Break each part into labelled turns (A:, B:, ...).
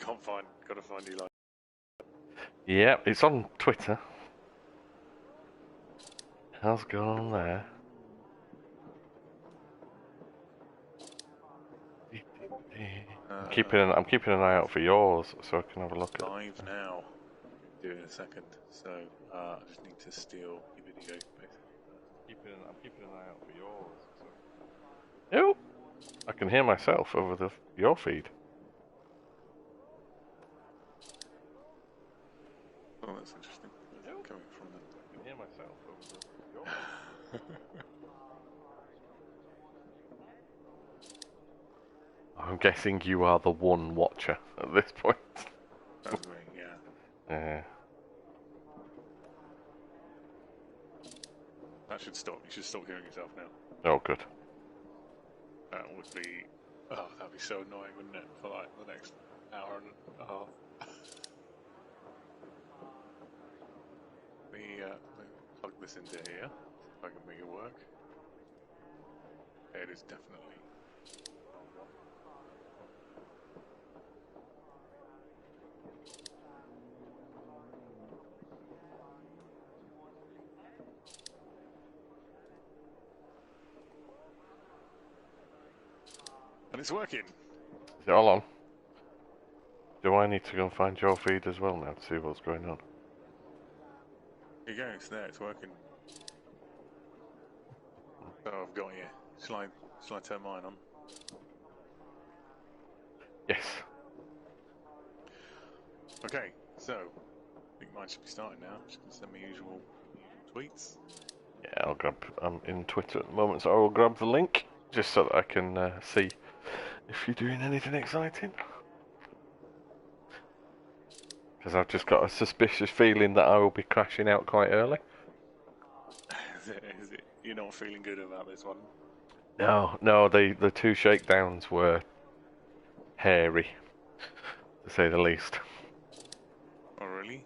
A: Gotta find you like.
B: Yeah, it's on Twitter. How's it going on there? I'm keeping an eye out for yours so I can have a look at
A: Live now. Do it in a second. So I just need to steal your video. Basically.
B: I'm keeping an eye out for yours. So. Oh, I can hear myself over your feed.
A: Oh, that's interesting. Coming from the.
B: I can hear myself over your feed. I'm guessing you are the one watcher at this point.
A: That's me, yeah.
B: Yeah.
A: That should stop. You should stop hearing yourself now.
B: Oh, good.
A: That would be. Oh, that'd be so annoying, wouldn't it? For like the next hour and a half. Let me plug this into here. If I can make it work. It is definitely. And it's working.
B: Is it all on? Do I need to go and find your feed as well now to see what's going on?
A: Here you go, it's there, it's working. So I've got you. Shall I turn mine on?
B: Yes.
A: Okay, so I think mine should be starting now. Just gonna send me usual tweets.
B: Yeah, I'll grab. I'm in Twitter at the moment, so I will grab the link just so that I can see if you're doing anything exciting. Because I've just got a suspicious feeling that I will be crashing out quite early.
A: Is it? You're not feeling good about this one?
B: No, the two shakedowns were hairy, to say the least.
A: Oh, really?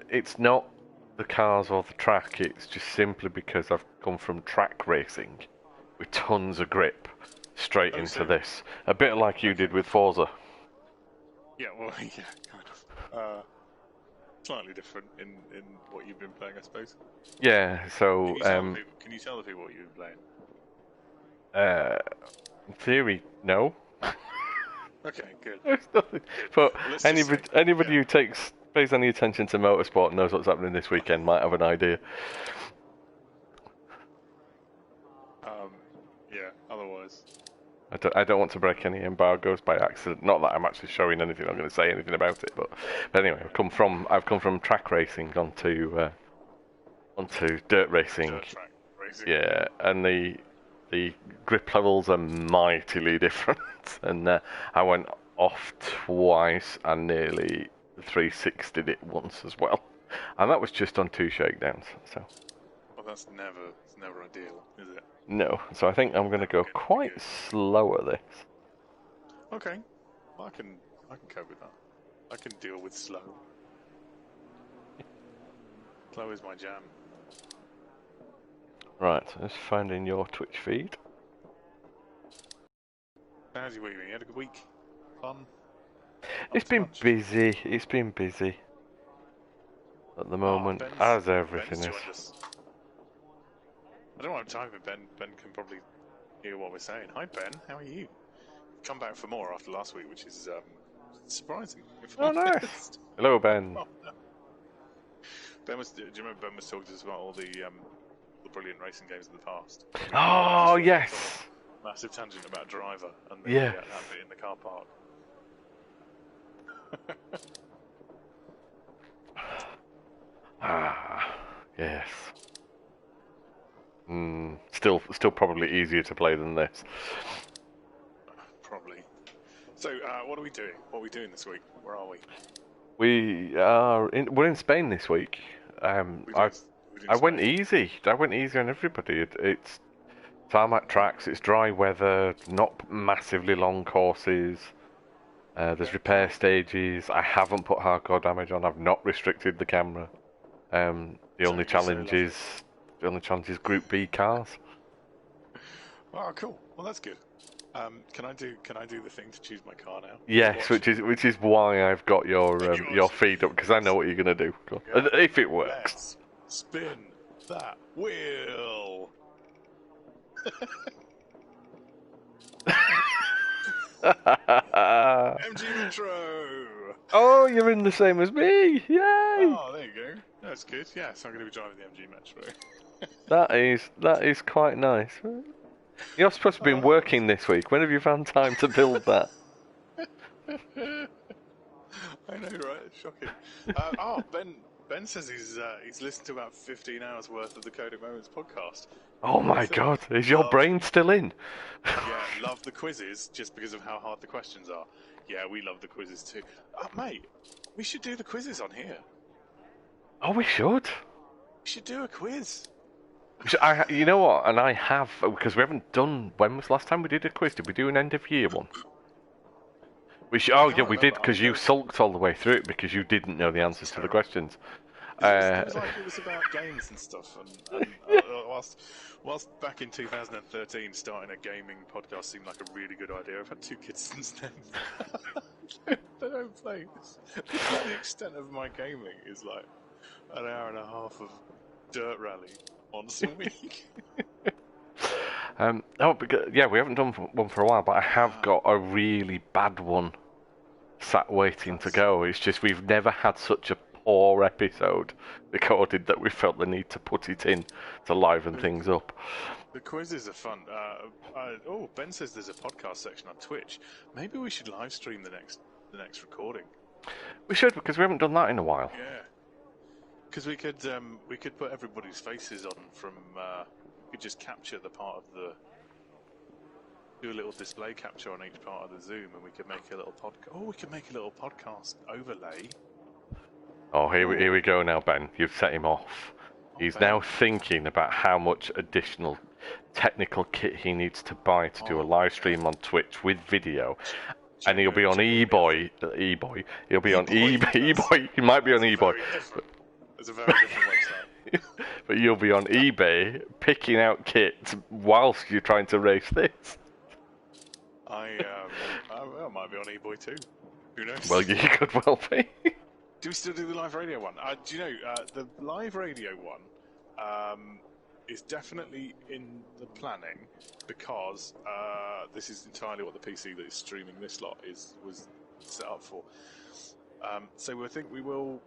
B: It's not the cars or the track, it's just simply because I've come from track racing with tons of grip straight into this. A bit like you did with Forza.
A: Yeah, well, yeah, kind of. Slightly different in what you've been playing, I suppose.
B: Yeah, so...
A: Can you tell the people what you've been
B: playing? In theory, no.
A: Okay, good.
B: There's nothing. But
A: well,
B: anybody who pays any attention to motorsport and knows what's happening this weekend might have an idea.
A: Yeah, otherwise...
B: I don't want to break any embargoes by accident. Not that I'm actually showing anything. I'm going to say anything about it, but anyway, I've come from track racing onto dirt racing.
A: Dirt track racing.
B: Yeah, and the grip levels are mightily different. And I went off twice and nearly 360'd it once as well, and that was just on 2 shakedowns. So.
A: Well, it's never ideal, is it?
B: No, so I think I'm going to go quite slow at this.
A: Okay, well, I can cope with that. I can deal with slow. Slow is my jam.
B: Right, let's find in your Twitch feed.
A: How's your week been? You had a good week? Fun?
B: It's been busy. It's been busy at the moment, as everything is.
A: I don't have time for Ben. Ben can probably hear what we're saying. Hi, Ben. How are you? Come back for more after last week, which is surprising.
B: Oh, nice. Hello, Ben.
A: Oh, no. Do you remember Ben was talking to us about all the brilliant racing games of the past?
B: Oh, yes.
A: Massive tangent about Driver and that bit in the car park.
B: Yes. Still probably easier to play than this.
A: Probably. So, what are we doing? What are we doing this week? Where are we?
B: We're in Spain this week. I went easy. I went easy on everybody. It's tarmac tracks. It's dry weather. Not massively long courses. There's repair stages. I haven't put hardcore damage on. I've not restricted the camera. The only challenge is Group B cars.
A: Oh, cool. Well, that's good. Can I do the thing to choose my car now?
B: Yes, which is why I've got your feed up, because I know what you're gonna do. Yeah. If it works.
A: Let's spin that wheel. MG Metro.
B: Oh, you're in the same as me! Yay!
A: Oh, there you go. That's good. Yeah, so I'm going to be driving the MG Metro.
B: that is quite nice. You're supposed to have been working this week. When have you found time to build that?
A: I know, right? It's shocking. Ben says he's listened to about 15 hours worth of the Codec Moments podcast.
B: Oh my god, is your brain still in?
A: Yeah, love the quizzes just because of how hard the questions are. Yeah, we love the quizzes too. Mate, we should do the quizzes on here.
B: Oh, we should.
A: We should do a quiz.
B: You know what? And I have, because we haven't done. When was the last time we did a quiz? Did we do an end of year one? Oh yeah, we did, because you sulked all the way through it because you didn't know the answers to the questions.
A: It was about games and stuff, and whilst back in 2013 starting a gaming podcast seemed like a really good idea. I've had 2 kids since then. They don't play this. The extent of my gaming is like an hour and a half of Dirt Rally once a week.
B: We haven't done one for a while, but I have got a really bad one sat waiting to go. It's just we've never had such a poor episode recorded that we felt the need to put it in to liven things up.
A: The quizzes are fun. Ben says there's a podcast section on Twitch. Maybe we should live stream the next recording.
B: We should, because we haven't done that in a while.
A: Yeah, because we could put everybody's faces on from. We could just capture the part of the. Do a little display capture on each part of the Zoom, and we could make a little podcast. Oh, we could make a little podcast overlay.
B: Oh, here we go now, Ben. You've set him off. He's now thinking about how much additional technical kit he needs to buy to do a live stream on Twitch with video. And he'll be on eBoy. He'll be on eBay. He might be on eBoy.
A: It's a very different website.
B: But you'll be on eBay picking out kits whilst you're trying to race this.
A: I might be on eBoy too. Who knows?
B: Well, you could well be.
A: Do we still do the live radio one? Do you know, the live radio one is definitely in the planning because this is entirely what the PC that is streaming this lot was set up for. So I think we will.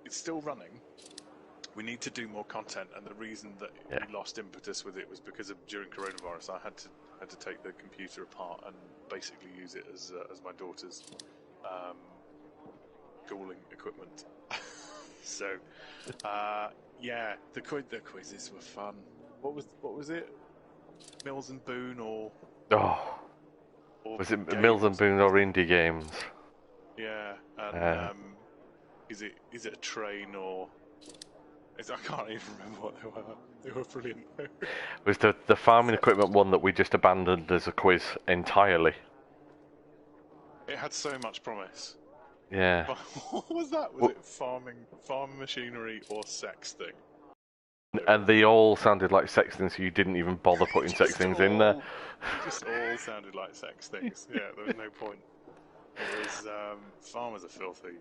A: It's still running. We need to do more content, and the reason that we lost impetus with it was because of during coronavirus. I had to take the computer apart and basically use it as my daughter's schooling equipment. So, the quizzes were fun. What was it? Mills and Boone or
B: was it Mills and Boone or indie games?
A: Yeah, and is it a train or? I can't even remember what they were. They were brilliant.
B: Was the farming equipment one that we just abandoned as a quiz entirely?
A: It had so much promise.
B: Yeah.
A: What was that? Was it farming machinery or sex thing?
B: And they all sounded like sex things, so you didn't even bother putting sex things in there.
A: Just all sounded like sex things. Yeah, there was no point. It was farmers are filthy.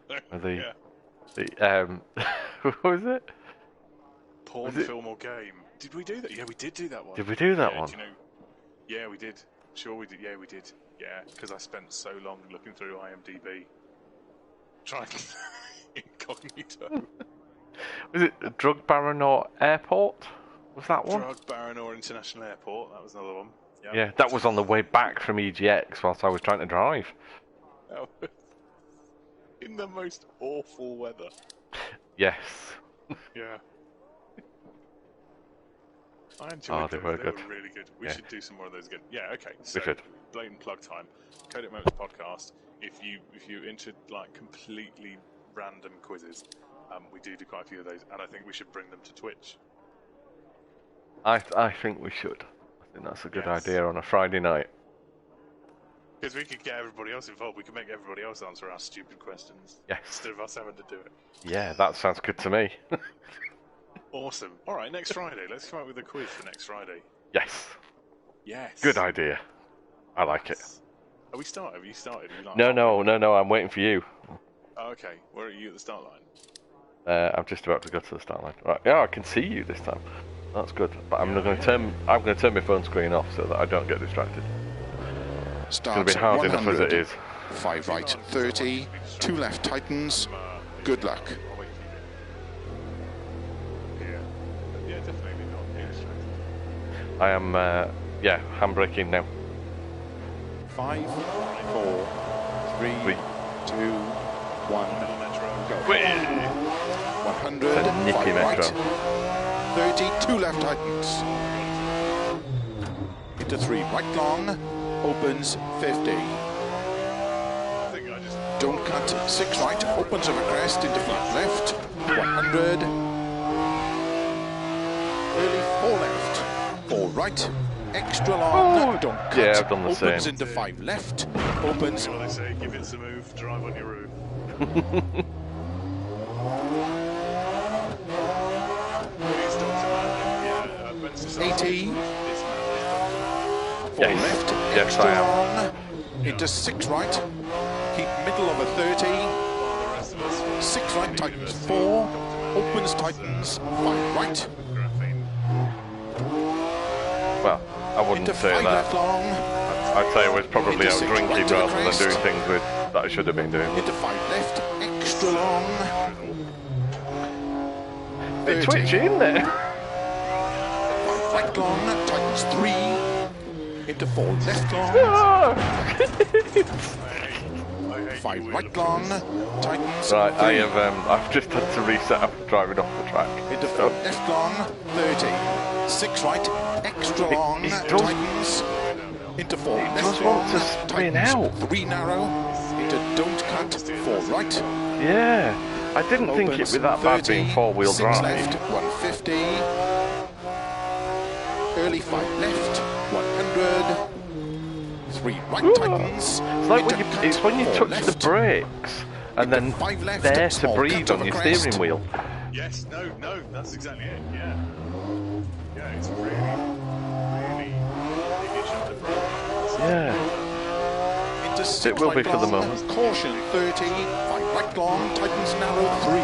B: What was it?
A: Porn, film, or game. Did we do that? Yeah, we did do that one.
B: Did we do that one?
A: Do you know? Yeah, we did. Sure, we did. Yeah, we did. Yeah, because I spent so long looking through IMDb, trying incognito.
B: Was it Drug Baron or Airport? Was that one?
A: Drug Baron or International Airport. That was another one. Yep.
B: Yeah, that was on the way back from EGX whilst I was trying to drive.
A: In the most awful weather.
B: Yes.
A: Yeah. I enjoyed
B: they
A: those.
B: were
A: They
B: good.
A: were really good. We should do some more of those again. Yeah, okay.
B: We should.
A: Blatant plug time. Codec Moments podcast. If you're into like completely random quizzes, we do quite a few of those, and I think we should bring them to Twitch.
B: I think we should. I think that's a good idea on a Friday night.
A: Because we could get everybody else involved. We could make everybody else answer our stupid questions.
B: Yes.
A: Instead of us having to do it.
B: Yeah, that sounds good to me.
A: Awesome. All right, next Friday. Let's come up with a quiz for next Friday.
B: Yes.
A: Yes.
B: Good idea. I like it.
A: Are we started? Have you started? Are you like,
B: No. I'm waiting for you.
A: Oh, okay. Where are you at the start line?
B: I'm just about to go to the start line. Right. Yeah, I can see you this time. That's good. But I'm going to turn my phone screen off so that I don't get distracted. It's going to be hard enough as it is.
C: 5 right, 30. 2 left tightens. Good luck.
A: Yeah, definitely not being distracted.
B: I am, handbraking now.
C: 5, 4, 3, 2, 1, go. 100,
B: It's a nippy
C: 5 right,
B: metro.
C: 30, 2 left tightens. Into 3 right long, opens 50. Don't cut, 6 right, opens over crest into flat left, 100. Early 4 left, 4 right, extra long, don't cut.
B: Yeah, I've done the
C: opens
B: same.
C: into 5 left, opens.
A: What they say, give it a move, drive on your roof.
C: Yeah, 80. 4
B: Yes.
C: left,
B: Yes,
C: extra
B: I am.
C: long, into 6 right, keep middle over 30, 6 right, tightens 4, opens, tightens, 5 right,
B: Well, I wouldn't
C: into
B: say
C: 5
B: that.
C: left long,
B: I'd say I was probably
C: into
B: out
C: 6
B: drinking
C: right to the
B: rather than
C: crest.
B: doing things that I should have been doing.
C: into 5 left, extra long,
B: Bit
C: 30,
B: twitchy, isn't it?
C: 5 right long, tightens 3, into 4 left long, 5 right long, tightens
B: Right,
C: 3,
B: I've just had to reset after driving off the track.
C: into 4 left long, 30, 6 right, extra long,
B: it does-
C: tightens, into 4 left
B: does
C: long,
B: want to spin
C: tightens,
B: out.
C: 3 narrow, into don't cut, 4 right,
B: Yeah, I didn't think it'd be that bad being 4-wheel
C: 6
B: drive.
C: left, 150, early 5 left, 100, 3 right tightens,
B: It's like
C: into
B: when
C: cut,
B: it's when you
C: 4
B: touch
C: left,
B: the brakes and
C: into
B: then
C: 5 left,
B: there to
C: small
B: breathe
C: cut
B: on
C: over
B: your
C: crest.
B: steering wheel.
A: Yes, no, that's exactly it, yeah. Yeah, it's really big at the front.
B: Yeah.
C: Into 6
B: It will be
C: right
B: for the
C: long,
B: moment.
C: caution 30, 5 right long, tightens narrow 3,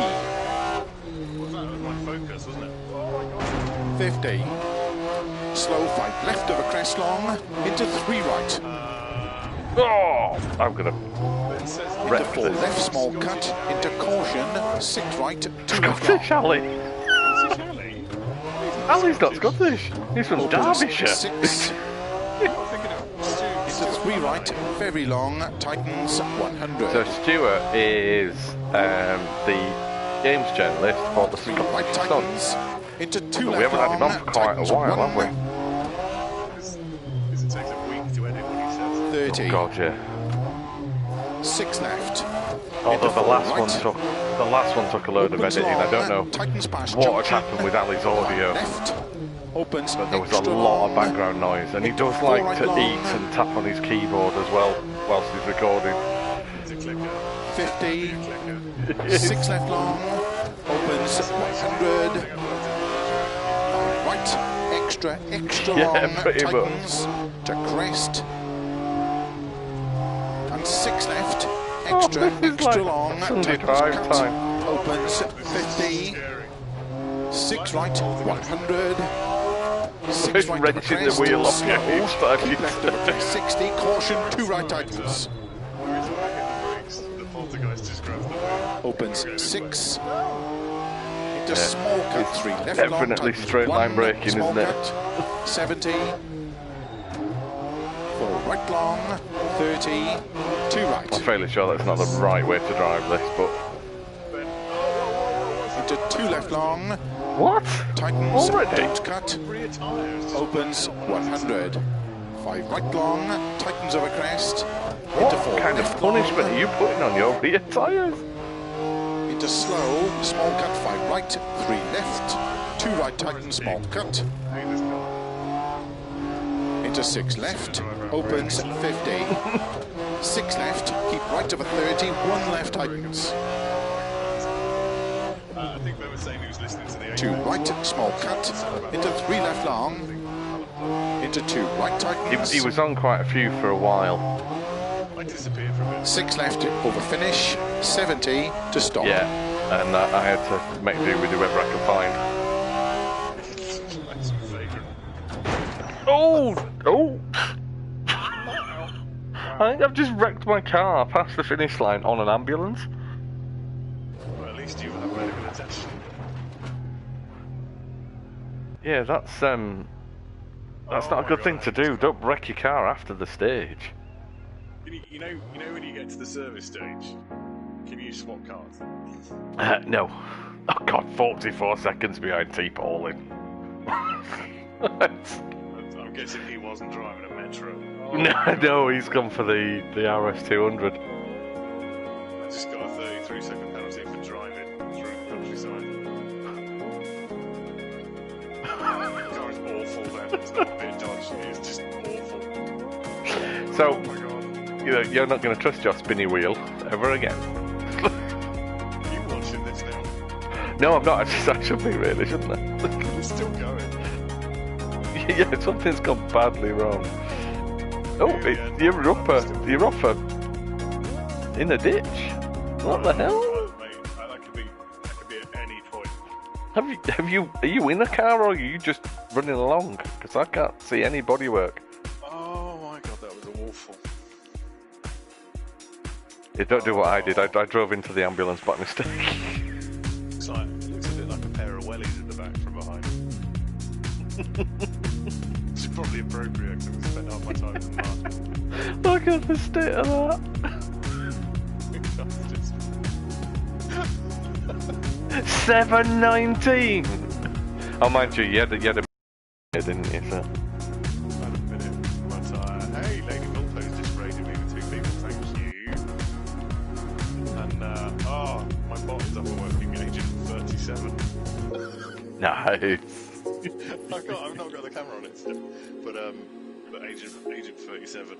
A: That was my focus, wasn't it?
C: 50, slow 5 left over crest long, into 3 right,
B: Oh, I'm gonna
A: It says
C: into
B: wreck
C: 4
B: this.
C: left small cut, into caution, 6 right, 2 left long,
B: Scottish Ali.
A: Charlie.
B: Ali's not Scottish. He's from Derbyshire.
C: 6,
A: I'm thinking of Stu.
C: into 3 right, very long, tightens 100,
B: So Stuart is the games journalist for the
C: 3 right
B: Scottish Sun.
C: tightens, into 2
B: We
C: left
B: haven't had him
C: long,
B: on for quite a
C: tightens
B: while,
C: 1,
B: have we?
A: Because it takes a week to edit what he says.
C: 30,
B: Oh God, yeah.
C: 6 left,
B: Although
C: into
B: the
C: 4
B: last
C: right,
B: one took a load of
C: opens
B: editing. I don't know
C: long, tightens past
B: what had
C: junction,
B: happened with Ali's audio.
C: left, opens
B: But there was a
C: extra
B: lot of
C: long,
B: background noise, and he
C: into
B: does
C: 4
B: like
C: right
B: to
C: long,
B: eat and tap on his keyboard as well whilst he's recording.
A: It's a clicker.
C: 50,
A: Clicker.
C: 6 left long, opens 100, right, extra
B: Yeah,
C: long,
B: pretty much.
C: tightens to crest, and 6 left, extra,
B: this is
C: extra
B: like
C: long,
B: Sunday
C: tightens
B: drive
C: cut,
B: time.
C: opens 50, 6 right, 100, 6
B: It's
C: right to the
B: wrenching the
C: crest,
B: wheel off
C: slow,
B: you each time
C: keep
B: you
C: left over crest, 60, caution, 2 right tightens,
A: When he's working the brakes, the poltergeist just grabs the wheel.
C: opens 6, into small cut, 3 left long,
B: Definitely
C: tightens
B: straight line
C: 1,
B: braking,
C: small
B: isn't it?
C: cut, 70, 4 right long, 30, 2
B: I'm
C: right,
B: fairly sure that's not the right way to drive this, but
C: into 2 left long,
B: what?
C: tightens,
B: Already?
C: don't cut,
A: Rear tyres.
C: opens 100, 5 right long, tightens over crest, into
B: What
C: 4
B: kind of
C: left
B: punishment
C: long,
B: are you putting on your rear tyres?
C: into slow, small cut, 5 right, 3 left, 2 right tightens, small cut, into 6 left, opens 50, 6 left, keep right over 30, 1 left tightens,
A: I think they were saying he was listening to the
C: 2 right, small cut, into 3 left long, into 2 right tightens.
B: He was on quite a few for a while.
A: I disappeared for a bit.
C: 6 left over finish, 70 to stop.
B: Yeah, and I had to make do with whoever I could find.
A: That's my favourite.
B: Oh! I think I've just wrecked my car past the finish line on an ambulance.
A: Well, at least you have medical attention.
B: Yeah, that's not a good thing to do. Don't wreck your car after the stage.
A: You know when you get to the service stage, can you swap cars?
B: No. Oh god, 44 seconds behind T-Pauling.
A: I'm guessing he wasn't driving a Metro. Oh,
B: No, he's gone for the RS200.
A: I just got a 33-second penalty for driving through the countryside. The car is awful then. It's not a bit dodgy, it's just awful.
B: So,
A: Oh my god.
B: you're not going to trust your spinny wheel ever again.
A: Are you watching this now?
B: No, I'm not. I should be really, shouldn't I?
A: It's still going.
B: Yeah, something's gone badly wrong. Oh, you're up in the ditch. What the hell?
A: Mate, that could be at any point.
B: Are you in a car or are you just running along? Because I can't see any bodywork.
A: Oh my god, that was awful.
B: Yeah, don't do what I did. I drove into the ambulance by mistake.
A: It looks a bit like a pair of wellies in the back from behind. Which is probably appropriate because we spent half my time in the mud.
B: Look at the state of that. 719. Oh, mind you, you had a didn't you? So.
A: Wait a minute. But, hey, Lady Milpo's just raided me with 2 people, thank you. And, my bot is up and working, Agent 37.
B: Nice.
A: I've not got the camera on it still. But Agent 37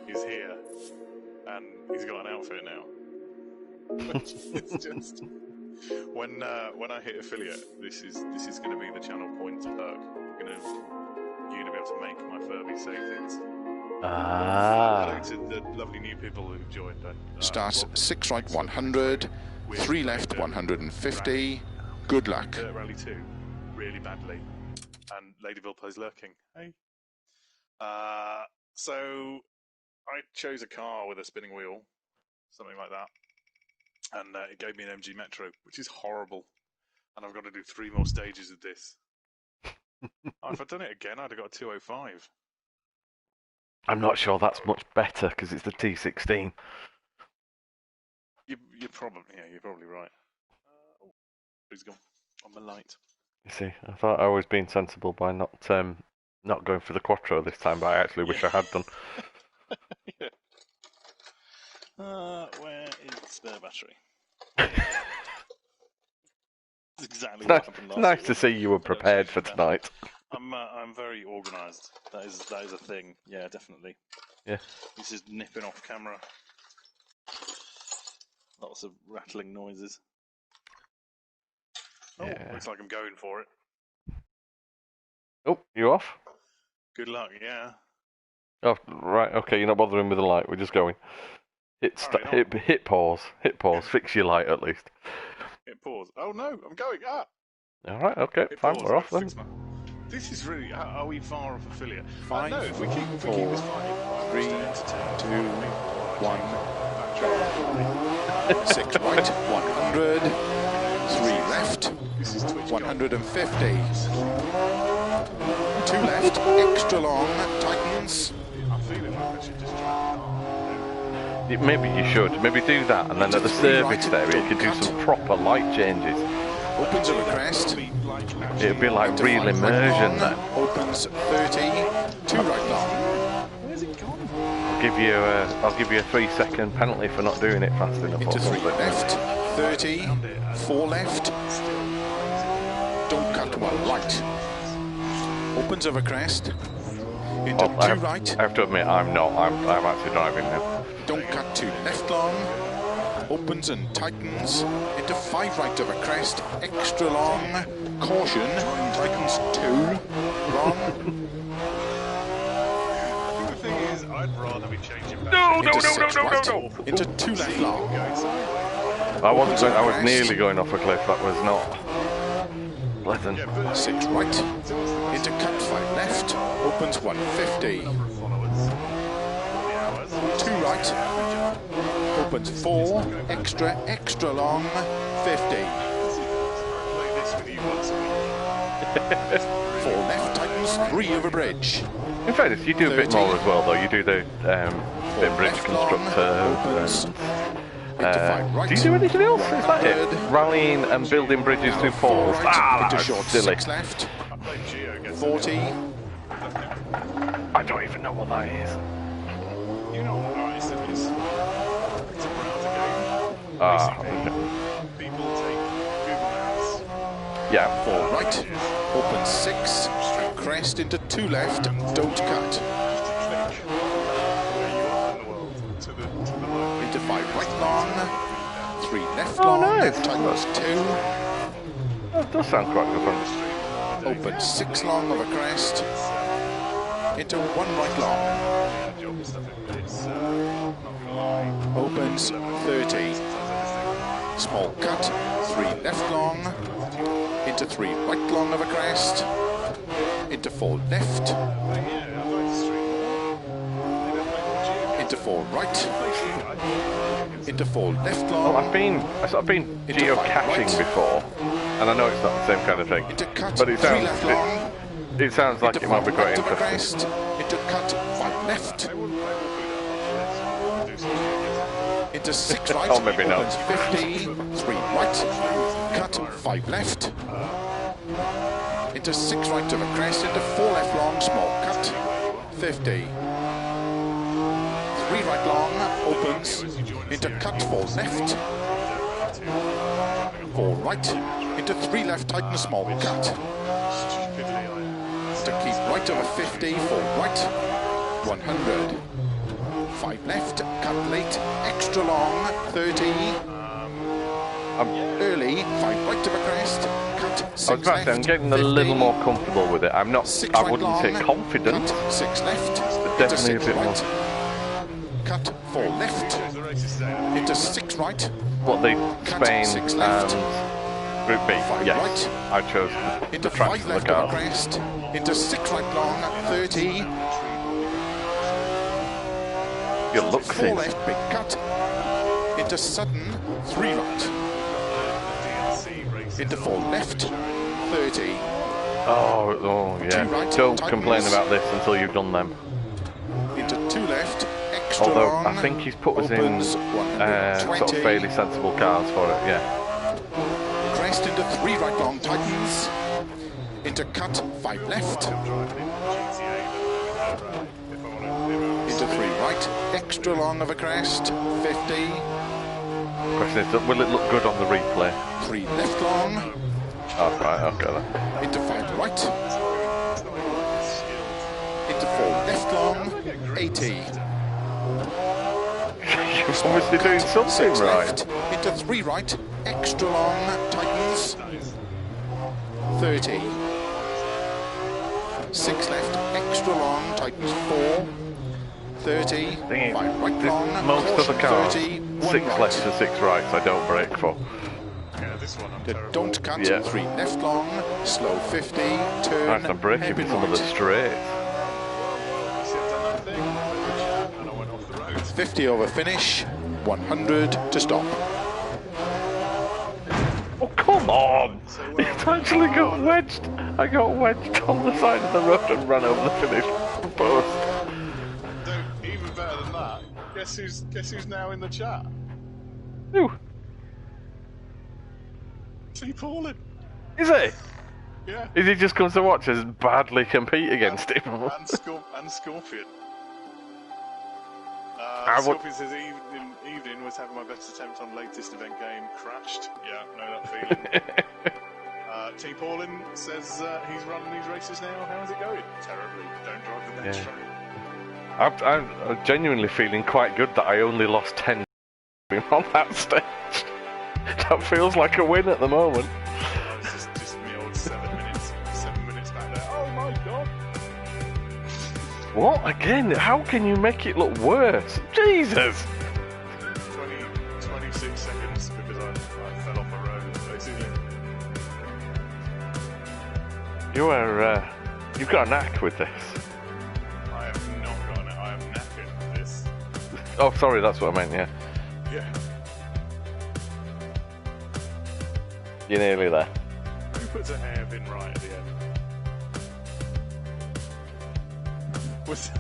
A: is here. And he's got an outfit now. It's just... When I hit affiliate, this is going to be the channel points perk. You're going to be able to make my Furby say things. Hello to the lovely new people who've joined.
C: Starts 6 right 100, 3 left 150. Good luck.
A: Dirt Rally 2, really badly, and Lady Vilpo's lurking. Hey. So I chose a car with a spinning wheel, something like that. And it gave me an MG Metro, which is horrible. And I've got to do 3 more stages of this. If I'd done it again, I'd have got a 205.
B: I'm not sure that's much better because it's the T16.
A: You're probably right. He's gone on the light.
B: You see, I thought I was being sensible by not going for the Quattro this time, but I actually wish I had done.
A: Yeah. Where is the spare battery? That's exactly what happened last
B: Nice
A: week.
B: to see you were prepared for tonight.
A: I'm very organised. That is a thing. Yeah, definitely.
B: Yeah.
A: This is nipping off camera. Lots of rattling noises. Oh,
B: Yeah.
A: looks like I'm going for it.
B: Oh, you off?
A: Good luck. Yeah.
B: Oh, right. Okay, you're not bothering with the light. We're just going. Hit pause. Hit pause. Fix your light at least.
A: Hit pause. Oh no, I'm going.
B: All right. Okay.
A: Hit
B: Fine.
A: pause.
B: We're off then.
A: This is really. Are we far off affiliate?
C: 5,
A: no. If we keep this
C: 4,
A: fighting,
C: 3, 2, 1. 6 right 100, 3 left 150. 2 left, extra long, tightens.
A: I'm feeling like I should just drive.
B: Maybe you should. Maybe do that, and then at the service area you can do some proper light changes.
C: Opens a crest.
B: It'd be like real immersion then.
C: Opens 30, 2 right long.
A: Where's it gone?
B: I'll give you a 3-second penalty for not doing it fast enough.
C: Into
B: or
C: 3
B: something.
C: left, 30, 4 left. Don't cut 1 right. Opens over crest. Into 2 right.
B: I have to admit, I'm not. I'm actually driving now.
C: Don't cut 2 left long. opens and tightens into 5 right of a crest, extra long, caution, tightens 2, wrong.
A: The thing is, I'd rather be changing back.
B: No.
C: Into 2 left long.
B: I was nearly going off a cliff. That was not pleasant.
C: 6 right, into cut 5 left, opens 150. 2 right, opens 4, extra long, 50. 4 left, tightens 3 over bridge.
B: In fairness, you do a bit
C: 30.
B: more as well, though. You do the bit bridge
C: left long, opens
B: constructor.
C: into 5 right.
B: Do you do anything else? Is that it? Rallying and building bridges through poles.
C: Right, into
B: That's
C: short
B: silly.
C: 6 left, 40.
B: I don't even know what that is.
A: You know what it's a browser game.
B: Ah,
A: People take Google Maps.
B: yeah.
C: 4 right, opens 6, crest into 2 left, don't cut. Into 5 right long, 3 left long,
B: nice.
C: tightens 2,
B: That does sound quite good fun.
C: opens 6 long of a crest, into 1 right long, opens 30, small cut, 3 left long, into 3 right long of a crest, into 4 left, into 4 right, into 4 left long,
B: I've sort of been
C: Into
B: geocaching
C: right.
B: before, and I know it's not the same kind of thing,
C: into cut,
B: but it
C: 3
B: sounds
C: left long,
B: it sounds like
C: into
B: it might be
C: 5
B: quite
C: right of a
B: interesting.
C: crest, into cut, 5 left, into 6 right,
B: Oh, maybe not.
C: opens 50, 3 right, cut, 5 left, into 6 right of a crest, into 4 left long, small cut, 50, 3 right long, opens, into cut, 4 left, 4 right, into 3 left, tighten, small cut, to keep right over 50, 4 right, 100, 5 left, cut late, extra long, 30, early, 5 right to the crest, cut, 6
B: I was about to say, I'm
C: left,
B: getting a
C: 50,
B: little more comfortable with it. I'm not,
C: 6
B: I
C: right
B: wouldn't say
C: long,
B: confident,
C: cut, 6 left,
B: but
C: into
B: definitely a
C: 6
B: bit more.
C: right, cut, 4 left, into 6 right,
B: What the
C: cut,
B: Spain
C: 6
B: and
C: left,
B: Group B,
C: 5
B: yes,
C: right,
B: I chose
C: into
B: the tracks
C: 5
B: of the
C: left of a
B: car.
C: crest, into 6 right long, 30,
B: Your
C: 4
B: looks in.
C: left, big cut, into sudden, 3 right, into 4 left, 30,
B: Oh, yeah.
C: 2 right,
B: Don't
C: tightens.
B: complain about this until you've done them.
C: into 2 left, extra
B: Although
C: long,
B: I think he's put us in
C: opens
B: sort
C: 120,
B: of fairly sensible cars for it, yeah.
C: crest into 3 right long, tightens, into cut, 5 left, into 3 right, extra long of a crest, 50,
B: Question is, will it look good on the replay?
C: 3 left long,
B: Oh, right, okay then.
C: into 5 right, into 4 left long, 80,
B: You're obviously doing something
C: 6
B: right.
C: left, into 3 right, extra long, tightens, 30, 6 left, extra long, tightens 4, 30,
B: Thing is,
C: 5 right long,
B: most of the
C: caution,
B: cars,
C: 30, 1
B: 6
C: right.
B: lefts and 6 rights, I don't brake for.
A: Yeah, this one I'm
C: The
A: terrible.
C: don't cut,
B: Yeah.
C: 3 left long, slow 50, turn,
B: Nice, I'm braking
C: hairpin
B: for some of the
C: right,
B: straights.
A: See, I've done that thing, and I went off the road.
C: 50 over finish, 100 to stop.
B: Oh, come on! It actually got wedged. I got wedged on the side of the road and ran over the finish post.
A: Dude, even better than that. Guess who's now in the chat?
B: Ooh,
A: T. Paulin.
B: is he?
A: Yeah.
B: Is he just comes to watch us badly compete against him?
A: And Scorpion.
B: I would-
A: Scorpion says evening was having my best attempt on latest event game. Crashed. Yeah, know that feeling. T. Paulin says he's running these races now. How's it going? Terribly. Don't drive the next
B: Yeah.
A: track.
B: I'm genuinely feeling quite good that I only lost 10 on that stage. That feels like a win at the moment.
A: Oh, it's just me old 7 minutes. 7 minutes back there. Oh my god!
B: What? Again? How can you make it look worse? Jesus!
A: 26 seconds because I fell off a road, basically.
B: You've got a knack with this.
A: I have not got it. I am knackered with this.
B: Oh, sorry, that's what I meant, yeah.
A: Yeah.
B: You're nearly there.
A: Who puts a hairpin right at the end? Was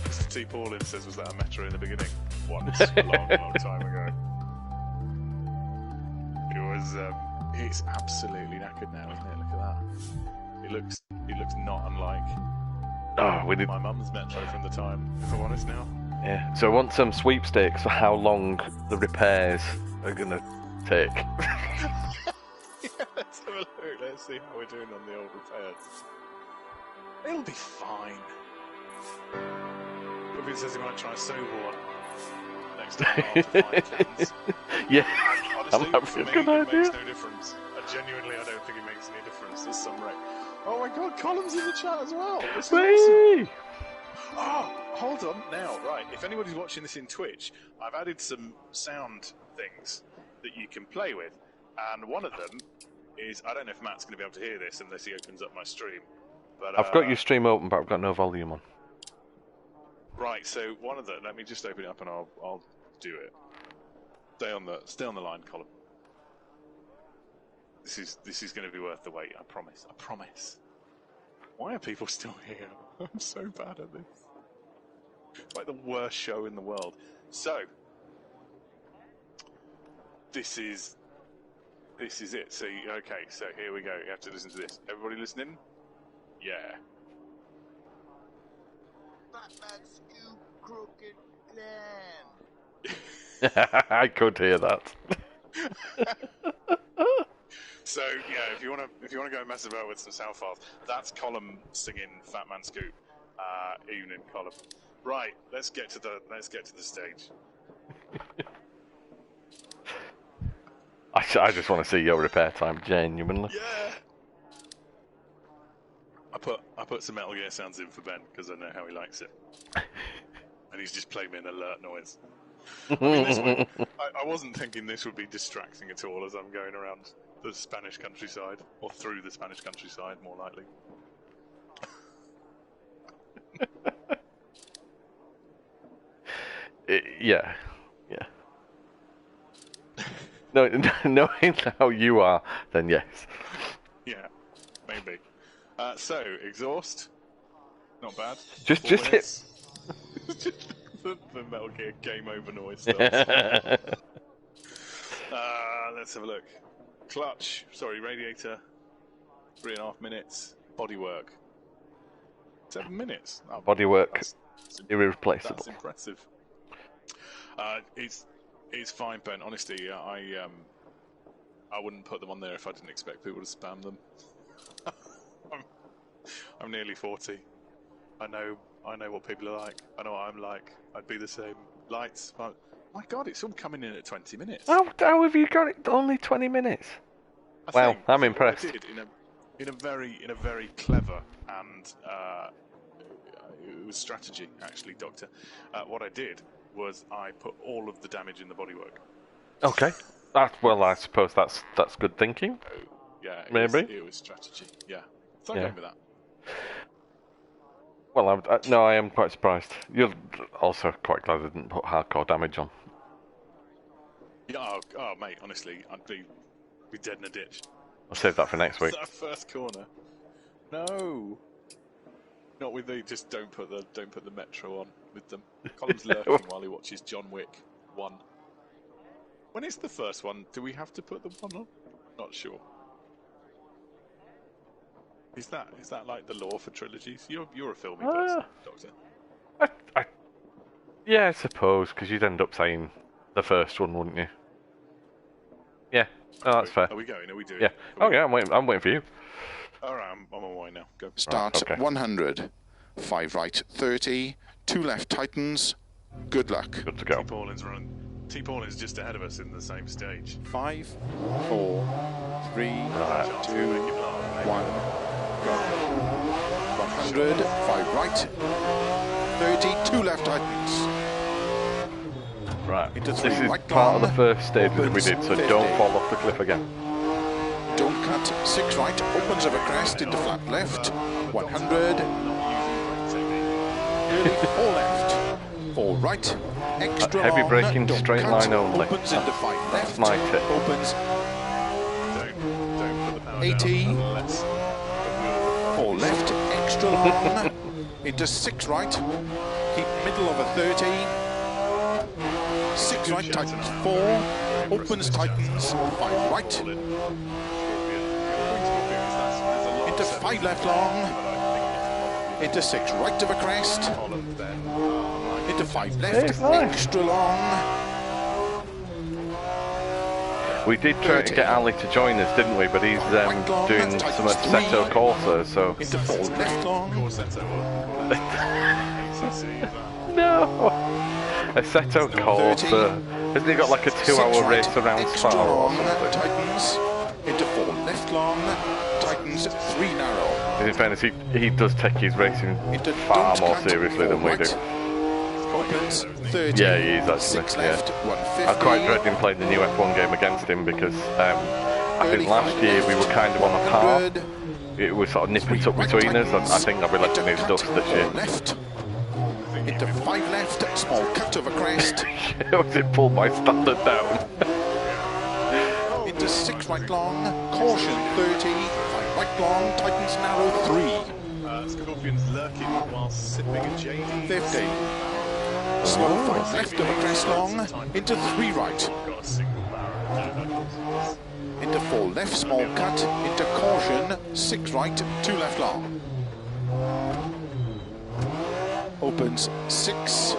A: Mr. T. Paulin says, was that a metro in the beginning? Once, a long time ago. It was, it's absolutely knackered now, isn't it? Look at that. It looks not unlike my mum's metro from the time, if I'm honest now.
B: Yeah, so I want some sweepstakes for how long the repairs are going to take.
A: Yeah, let's have a look. Let's see how we're doing on the old repairs. It'll be fine. Robin says he might try a sober one next time after 5 cans.
B: Yeah,
A: Honestly,
B: that's
A: for
B: a
A: me,
B: good
A: it
B: idea.
A: makes no difference. Genuinely, I don't think it makes any difference. There's some wreck. Oh my god, Colin's in the chat as well. This is awesome. Oh, hold on now. Right, if anybody's watching this in Twitch, I've added some sound things that you can play with. And one of them is, I don't know if Matt's going to be able to hear this unless he opens up my stream. But
B: I've got your stream open, but I've got no volume on.
A: Right, so one of them, let me just open it up and I'll do it. Stay on the line, Colin. This is going to be worth the wait. I promise. I promise. Why are people still here? I'm so bad at this. It's like the worst show in the world. So, this is it. So, okay. So here we go. You have to listen to this. Everybody listening? Yeah.
D: Batman Scoop Crooked Lamb.
B: I could hear that.
A: So yeah, if you want to go mess about with some sound files, that's Colin singing Fat Man Scoop. Evening, Colin. Right, let's get to the stage.
B: I just want to see your repair time, genuinely.
A: Yeah. I put some Metal Gear sounds in for Ben because I know how he likes it, and he's just played me an alert noise. I mean, this one, I wasn't thinking this would be distracting at all as I'm going around the Spanish countryside, or through the Spanish countryside, more likely.
B: Yeah. No, knowing how you are, then yes.
A: Yeah, maybe. So, exhaust. Not bad.
B: Just hit.
A: the Metal Gear game over noise starts. Let's have a look. Clutch. Sorry, radiator. 3.5 minutes. Bodywork. 7 minutes. Oh,
B: Bodywork. Irreplaceable.
A: That's impressive. It's fine, Ben. Honestly, I wouldn't put them on there if I didn't expect people to spam them. I'm nearly 40. I know what people are like. I know what I'm like. I'd be the same. Lights. My God, it's all coming in at 20 minutes.
B: How have you got it? Only 20 minutes. Wow, I'm impressed.
A: What I did in a very clever and it was strategy, actually, Doctor. What I did was I put all of the damage in the bodywork.
B: Okay. Well, I suppose that's good thinking.
A: Yeah, it was strategy. Yeah, so I'm going with that.
B: Well, I am quite surprised. You're also quite glad I didn't put hardcore damage on.
A: Yeah, oh mate, honestly, I'd be dead in a ditch.
B: I'll save that for next week.
A: That first corner. No. Not with the. Just don't put the Metro on with them. Colin's lurking while he watches John Wick 1. When is the first one? Do we have to put the one on? Not sure. Is that like the law for trilogies? You're a filming person, Doctor.
B: Yeah, I suppose, because you'd end up saying the first one, wouldn't you? Yeah. Oh, that's fair.
A: Are we going? Are we doing?
B: Yeah. Oh yeah, I'm waiting for you.
A: All right, I'm on my way now. Go.
C: Start
B: okay.
C: 100. 5 right 30. 2 left tightens. Good luck.
B: Good to go.
A: T Paulin's just ahead of us in the same stage.
C: 5, 4, 3, 2, 1, go. 100, 5 right, 30, 2 left tightens.
B: Right,
C: Into
B: this
C: 3
B: is
C: right
B: part of
C: long,
B: the first stage that we
C: opens
B: did, so
C: 50.
B: don't fall off the cliff again.
C: Don't cut, 6 right, opens over crest into flat left, 100, early 4 left, 4 right, extra
B: Heavy
C: long,
B: braking,
C: don't
B: straight
C: cut,
B: line only.
C: opens into 5
B: That's
C: left,
B: my tip.
C: opens
A: Don't put the power
C: 80,
A: down unless
C: 4 left, extra long, into 6 right, keep middle of a 30, 6 right, tightens 4, opens, tightens, 5 right, into 5 left long, into 6 right of a crest, into 5 left,
B: nice.
C: extra long,
B: We did try to get Ali to join us, didn't we? But he's doing some Assetto Corsa, so...
C: into 4 left long,
B: No! Assetto Corsa. Hasn't he got like a 2-hour race around
C: extra
B: Spa or
C: long,
B: something?
C: tightens, into 4 left long, tightens 3 narrow.
B: In fairness, he does take his racing
C: Into
B: far
C: don't
B: more
C: cut,
B: seriously
C: 4
B: than we do.
C: right, opens 30,
B: Yeah, he is actually.
C: 6
B: Yeah.
C: left, 150.
B: I'm quite dreading playing the new F1 game against him because I think last year we were kind of on a par.
C: 100,
B: It was sort of nipping up between us, and I think I'll be letting his dust this year.
C: left, into 5 left, small cut of a crest,
B: Was it pulled my standard down?
C: into 6 right long, caution 30, 5 right long, tightens narrow 3,
A: Scorpion's lurking while sipping a JD.
C: 50, slow 5 left of a crest long, into 3 right,
A: Got a single barrel.
C: into 4 left, small cut, into caution, 6 right, 2 left long. Opens 6,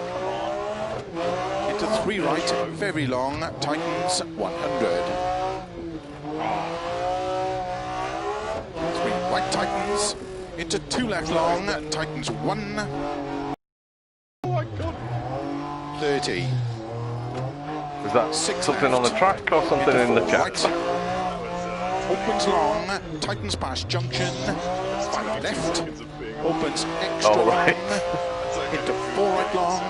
C: into 3 right, very long, tightens 100. 3 right tightens, into 2 left long, tightens 1. 30.
B: Was that
C: 6
B: something on the
C: left,
B: track or something
C: into
B: in the
C: 4
B: chat?
C: right, opens long, tightens past junction, 5 left, opens extra
B: Oh, right.
C: long, into 4 right long,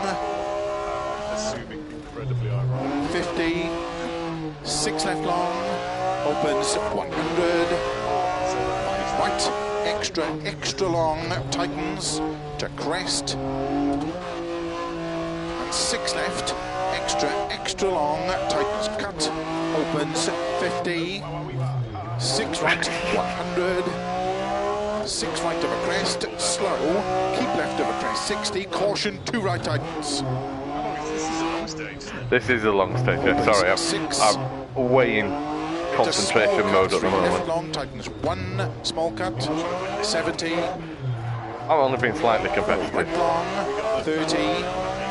A: Assuming incredibly ironic.
C: 50, 6 left long, opens 100, 5 right, extra long, tightens to crest, and 6 left, extra long, tightens cut, opens 50, 6 right, 100, 6 right of a crest, slow, keep left of a crest, 60, caution, 2 right tightens.
A: This is a long stage, isn't it?
B: This is a long stage, yeah. Sorry, I'm way in concentration mode at the
C: Left
B: moment.
C: long tightens 1, small cut, 70,
B: I'm only being slightly competitive.
C: right long, 30,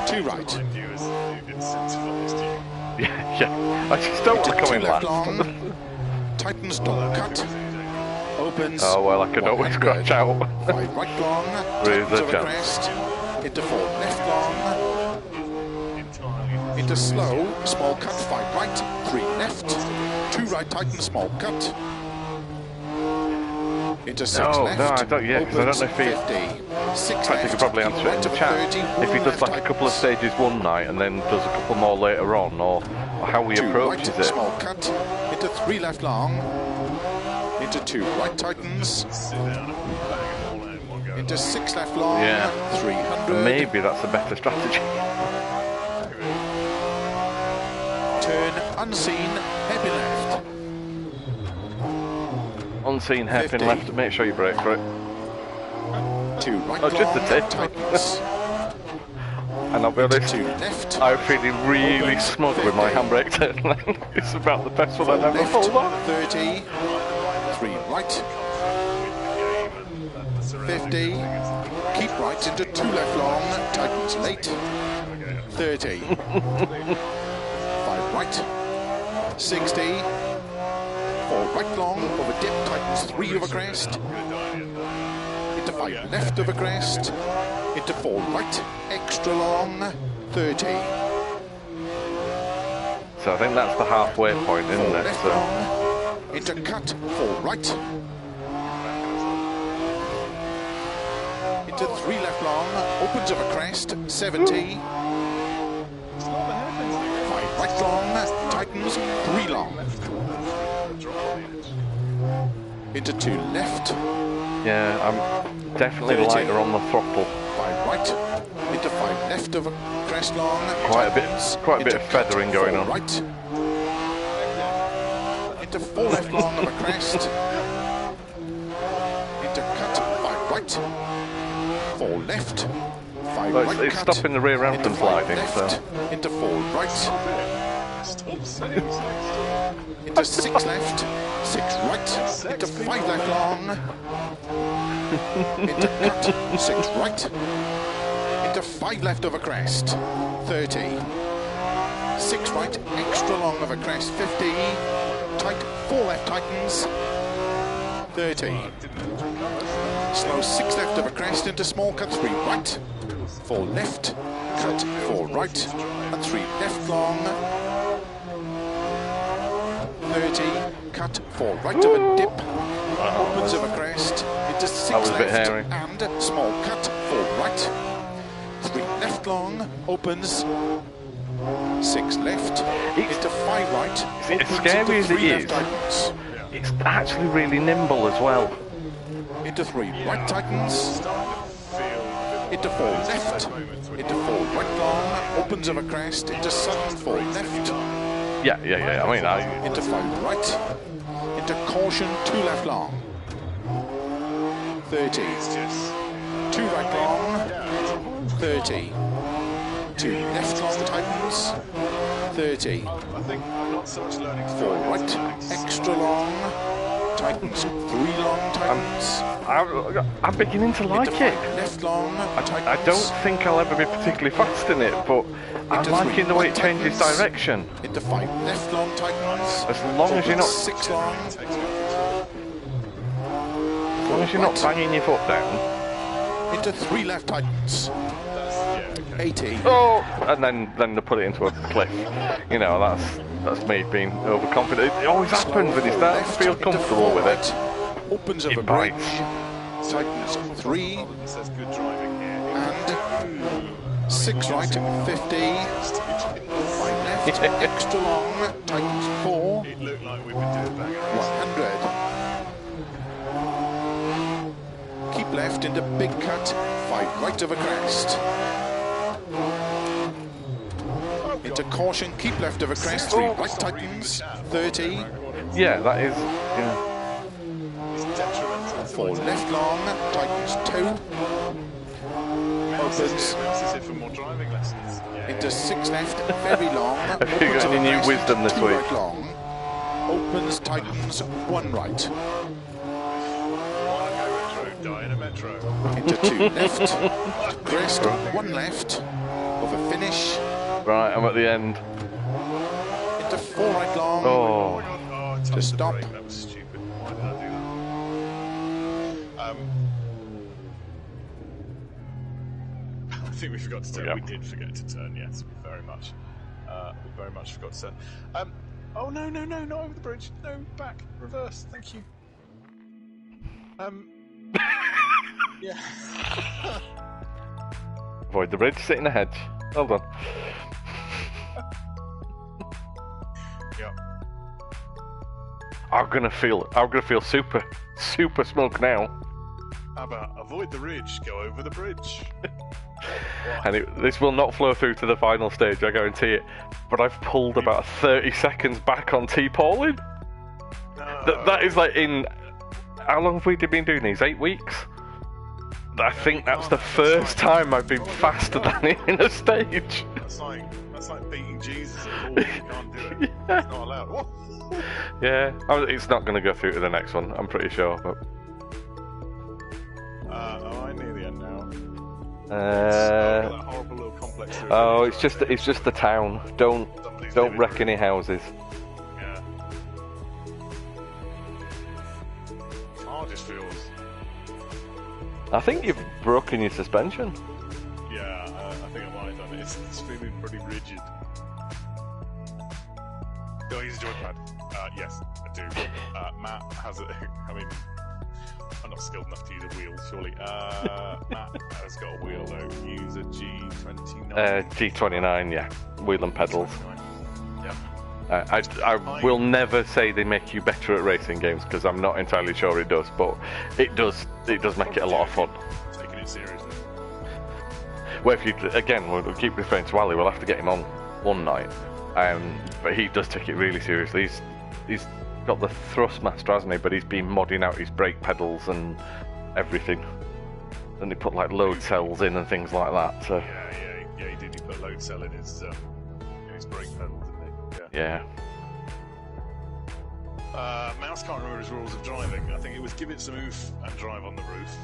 C: 2 right.
A: Mind you, as you've incentivized you.
B: Yeah. I just don't want to come
C: 2
B: in
C: left
B: last.
C: long, tightens don't cut, opens.
B: Oh well, I could always
C: 100,
B: scratch out.
C: 5 right long,
B: There is
C: tightens
B: a
C: over
B: chance.
C: crest, into 4 left long, into slow, small cut, 5 right, 3 left, 2 right, tighten, small cut, into 6
B: No,
C: left,
B: no, I don't- yeah, 'cause I don't know if he-
C: 50, 6
B: In fact, you
C: left,
B: could probably answer it in
C: right
B: the
C: of a
B: chat.
C: 30,
B: If he
C: one
B: does like
C: left,
B: a couple of
C: tightens,
B: stages one night and then does a couple more later on, or how he
C: 2
B: approaches
C: right,
B: it.
C: small cut, into 3 left long, into 2 right, tightens,
A: Sit down and bang it all out in one go.
C: into 6 left long,
B: Yeah.
C: 300,
B: Maybe that's a better strategy.
C: turn unseen, heavy left,
B: Unseen hairpin
C: 50.
B: left, make sure you brake for it.
C: 2 right
B: Oh, just a
C: long,
B: tip.
C: tightens,
B: And I'll be
C: into
B: honest,
C: 2 left,
B: I'm feeling really
C: Opens
B: smug with my
C: 50.
B: handbrake turn lane. It's about the best one
C: 4
B: I've ever
C: left,
B: pulled on.
C: 30, 3 right, 50, keep right into 2 left long, tightens late, 30, 5 right, 60, 4 right long, over dip, tightens 3 over crest, into 5 left over crest, into 4 right, extra long, 30.
B: So I think that's the halfway point, isn't it?
C: Left
B: So
C: long, into cut, 4 right. Into 3 left long, opens of a crest, 70. 5 right long, tightens, 3 long. Into 2 left.
B: yeah, I'm definitely
C: 30.
B: lighter on the throttle.
C: 5 right, into 5 left of a crest long.
B: Quite a
C: tightens,
B: bit
C: into
B: of feathering
C: cut,
B: going
C: 4
B: on.
C: Right. Into 4 left long of a crest. Into cut, 5 right. 4 left. 5
B: Well,
C: right
B: it's
C: cut.
B: stopping the rear end
C: Into
B: from
C: 5
B: sliding,
C: left.
B: so
C: Into 4 right.
A: Stop saying 6.
C: Into 6 left. 6 right. Into 5 left long. Into cut, 6 right. Into 5 left of a crest, 30. 6 right, extra long of a crest, 50. Tight, 4 left tightens, 30. Slow 6 left of a crest into small cut, 3 right. 4 left, cut, 4 right, and 3 left long. 30, cut, 4 right of a dip. Opens of a crest into 6
B: was a bit
C: left
B: hairy.
C: and small cut, 4 right. 3 left long, opens, 6 left, into 5 right,
B: as
C: opens
B: scary
C: into
B: as it
C: 3
B: is,
C: left tightens,
B: it's actually really nimble as well.
C: into 3 right tightens, into 4 left, into 4 right long, opens of a crest, into 7, 4 left,
B: Yeah. I mean,
C: into 5 right, into caution, 2 left long, 30, 2 right long, 30, 2 left long tightens, 30,
A: I think I'm not so much learning
C: 4 right, extra long, tightens, 3 long tightens,
B: I'm beginning to like
C: into
B: it.
C: 5 left long, tightens,
B: I don't think I'll ever be particularly fast in it, but I'm
C: into
B: liking
C: 3
B: the way it
C: right
B: changes
C: tightens,
B: direction.
C: into 5 left long tightens,
B: As long as you're not,
C: 6 long,
B: as long as you're not banging your foot down.
C: into 3 left tightens, 80,
B: Oh, and then they put it into a cliff. You know, that's me being overconfident. It always happens when you start to feel comfortable with it.
C: opens of a
B: It
C: bridge,
B: bites.
C: tightens 3
A: It says good driving here.
C: and 6 right, 50, 5 left, extra long, tightens 4,
A: It looked like we would do a banger.
C: 100. Keep left into big cut, 5 right of a crest. Into caution, keep left of a crest, 3 right tightens, 30,
B: Yeah, that is. Yeah.
A: It's detrimental.
C: 4 left long, tightens 2, opens
A: This is it for more driving lessons. Yeah.
C: into 6 left, very long,
B: Have you
C: opens
B: got
C: of
B: any
C: a
B: new
C: crest,
B: wisdom this
C: 2
B: week?
C: right long, opens, tightens 1 right,
A: Wanna go retro, die in a metro.
C: into 2 left, crest, 1 left, of a finish,
B: Right, I'm at the end.
C: into 4 right long,
B: Oh,
A: Oh, touched the
C: stop.
A: brake. That was stupid. Why did I do that? I think we forgot to turn.
B: Yeah.
A: We did forget to turn. Yes, we very much. We very much forgot to turn. Oh no, not over the bridge. No, back, reverse. Thank you. Yeah.
B: avoid the bridge, sit in the hedge. Well done.
A: Yeah.
B: I'm gonna feel super smug now.
A: How about avoid the ridge, go over the bridge?
B: And this will not flow through to the final stage, I guarantee it. But I've pulled about 30 seconds back on T-Pauling. That is like in... How long have we been doing these? 8 weeks? I think that's the first time I've been faster than it in a stage.
A: That's like beating Jesus at ball. You can't do it.
B: Yeah.
A: It's not allowed. What?
B: Yeah, it's not going to go through to the next one, I'm pretty sure. But
A: I'm near the end now.
B: uh,
A: That horrible little complex.
B: oh, it's just the town. Don't wreck any houses.
A: Yeah. Car just feels.
B: I think you've broken your suspension.
A: Yeah, I think I might have done it. It's feeling pretty rigid. Oh, he's a joypad. Yes, I do. Matt has a. I mean, I'm not skilled enough to use a wheel, surely. Matt has got a wheel though. Use a G29.
B: G29, yeah. Wheel and pedals.
A: Yeah.
B: I will never say they make you better at racing games because I'm not entirely sure it does, but it does make it a lot of fun.
A: Taking it seriously.
B: Well, if you again, we'll keep referring to Wally. We'll have to get him on one night, but he does take it really seriously. He's got the Thrustmaster, hasn't he? But he's been modding out his brake pedals and everything. And he put like load cells in and things like that. So.
A: Yeah, he did. He put load cell in his brake pedals, didn't he?
B: Yeah.
A: Mouse can't remember his rules of driving. I think it was give it some oof and drive on the roof.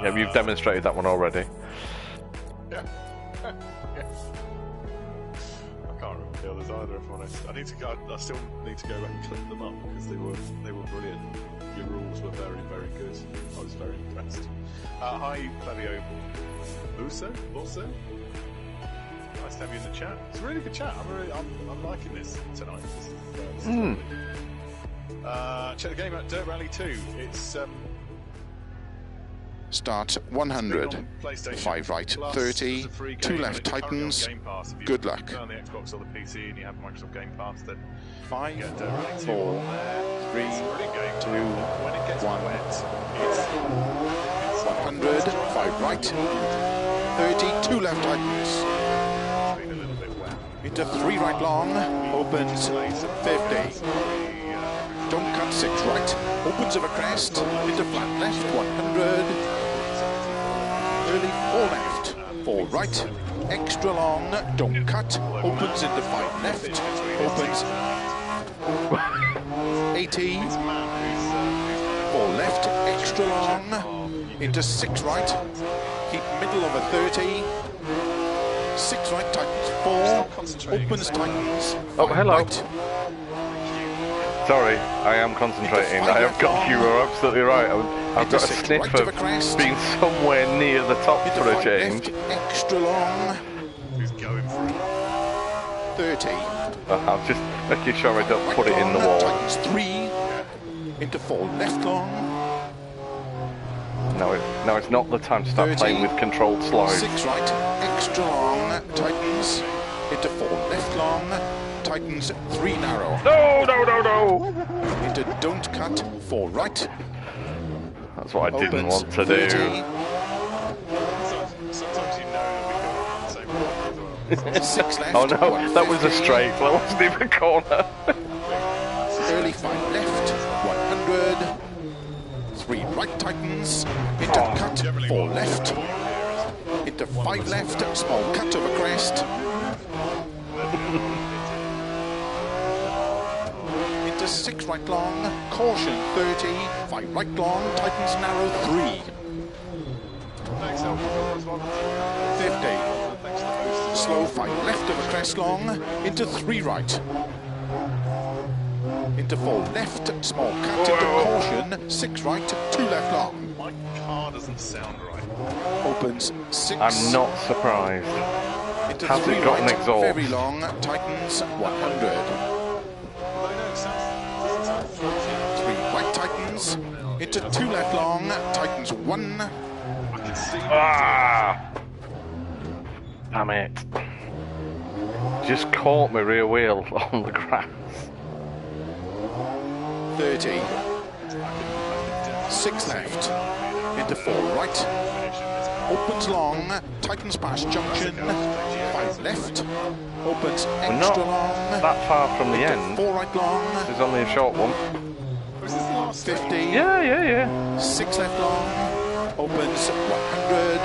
B: Yeah, you've demonstrated that one already.
A: Yeah. Yeah. I can't remember the others either, if I'm honest. I still need to go back and clip them up because they were brilliant. Your rules were very, very good. I was very impressed. Hi, Flavio Also. Nice to have you in the chat. It's a really good chat. I'm liking this tonight. This is check the game out. Dirt Rally 2. It's
C: Start 100, 5 right, 30, 2 left tightens, good luck.
A: On the Xbox or the PC and you have Microsoft Game Pass, then
C: 5,
A: you get Dirt Rally 2
C: 4,
A: on there.
C: 3,
A: It's a brilliant game.
C: 2,
A: When it gets
C: 1.
A: wet, it's
C: 100, 5 right, 30, 2 left tightens,
A: been a little bit wet.
C: into 3 right long, opens 50. Don't cut 6 right, opens of a crest, into flat left, 100, early 4 left, 4 right, extra long, don't cut, opens into 5 left, opens 80, 4 left, extra long, into 6 right, keep middle of a 30, 6 right, tightens 4, opens, tightens,
B: Oh, hello.
C: right,
B: Sorry, I am concentrating. I have got you. You're absolutely right. I've got a sniff of being somewhere near the top
C: into
B: for a
C: 5
B: change.
C: left, extra long,
A: Who's going for it?
C: 30.
B: I'm just making sure I don't put it in the wall.
C: Tightens 3, into 4 left long,
B: No, it's not the time to start
C: 30,
B: playing with controlled slides.
C: 6 right, extra long, tightens, into 4 left long, tightens 3 narrow,
B: No!
C: into don't cut, 4 right,
B: That's what I didn't
C: opens
B: want to
C: 30,
B: do.
A: Sometimes you know that we can say as well.
C: 6 left,
B: Oh no, that was a
C: 150,
B: straight. That wasn't even a corner.
C: early 5 left, 100, 3 right tightens, into cut, 4 left, into 5 left, small cut of a crest, into 6 right long, caution 30, 5 right long, tightens narrow 3,
A: Thanks, Al.
C: 50, slow 5 left of a crest long, into 3 right, into 4 left, small cut, into caution, 6 right, 2 left long,
A: My car doesn't sound right.
C: opens 6,
B: I'm not surprised.
C: into
B: Has it
C: 3
B: got an
C: right,
B: exhaust?
C: very long, tightens 100,
A: Although no, it sounds
C: 3 right tightens, into 2 left long, tightens 1,
A: I can see
B: Ah! Damn it. Just caught my rear wheel on the grass.
C: 30, 6 left, into 4 right, opens long, tightens past junction, 5 left, opens
B: We're not
C: extra long,
B: that far from the
C: into
B: end.
C: 4 right long,
B: This is only a short one.
A: Was this the last
C: 50,
B: Yeah.
C: 6 left long, opens 100,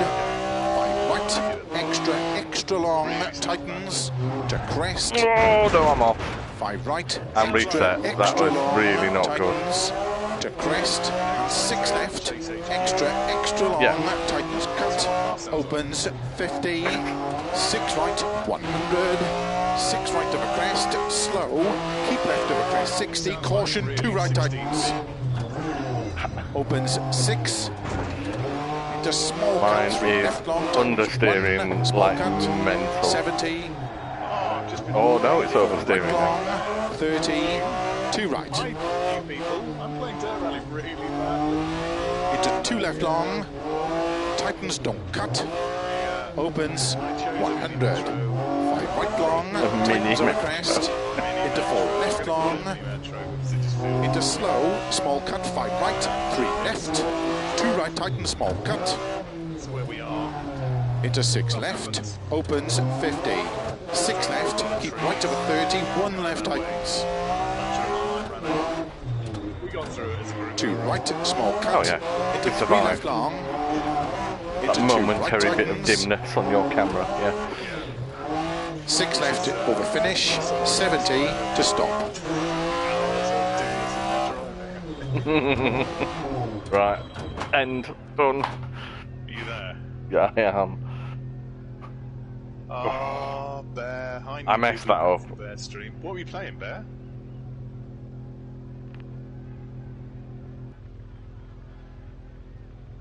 C: 5 right, extra long, tightens to crest,
B: Oh no, I'm off.
C: 5 right,
B: And
C: extra
B: reset. That was
C: long,
B: really not good.
C: tightens to crest, 6 left, extra long,
B: Yeah.
C: tightens cut, opens 50, 6 right, 100, 6 right of a crest, slow, keep left of a crest, 60, caution, 2 right tightens, opens 6, into Into small
B: Mine
C: cut, 3
B: is
C: left long,
B: understeering
C: 1, small
B: like
C: cut,
B: mental.
C: 70,
A: I've just been
B: Oh no, it's
C: 4
B: oversteering now.
C: long, 30, 2 right.
A: Hi, you people. I'm playing Dirt Rally really badly.
C: Into 2 left long, tightens, don't cut, opens 100, 5 right long, tightens over crest, into 4 left long, into slow, small cut, 5 right, 3 left, 2 right, tightens, small cut,
A: That's where we are.
C: into 6 left, opens 50, 6 left, keep right over 30, 1 left, tightens,
A: We got through it as a group.
C: 2 right, small cut,
B: Oh, yeah.
C: into
B: We
C: 3
B: survived.
C: left long,
B: That
C: into 2 right,
B: momentary bit of
C: tightens,
B: dimness on your camera, yeah.
C: 6 left over finish, 70 to stop.
B: Right, end, done.
A: Are you there?
B: Yeah, I am.
A: Ah, Bear. Hi,
B: I messed that up.
A: Bear stream. What were you playing, Bear?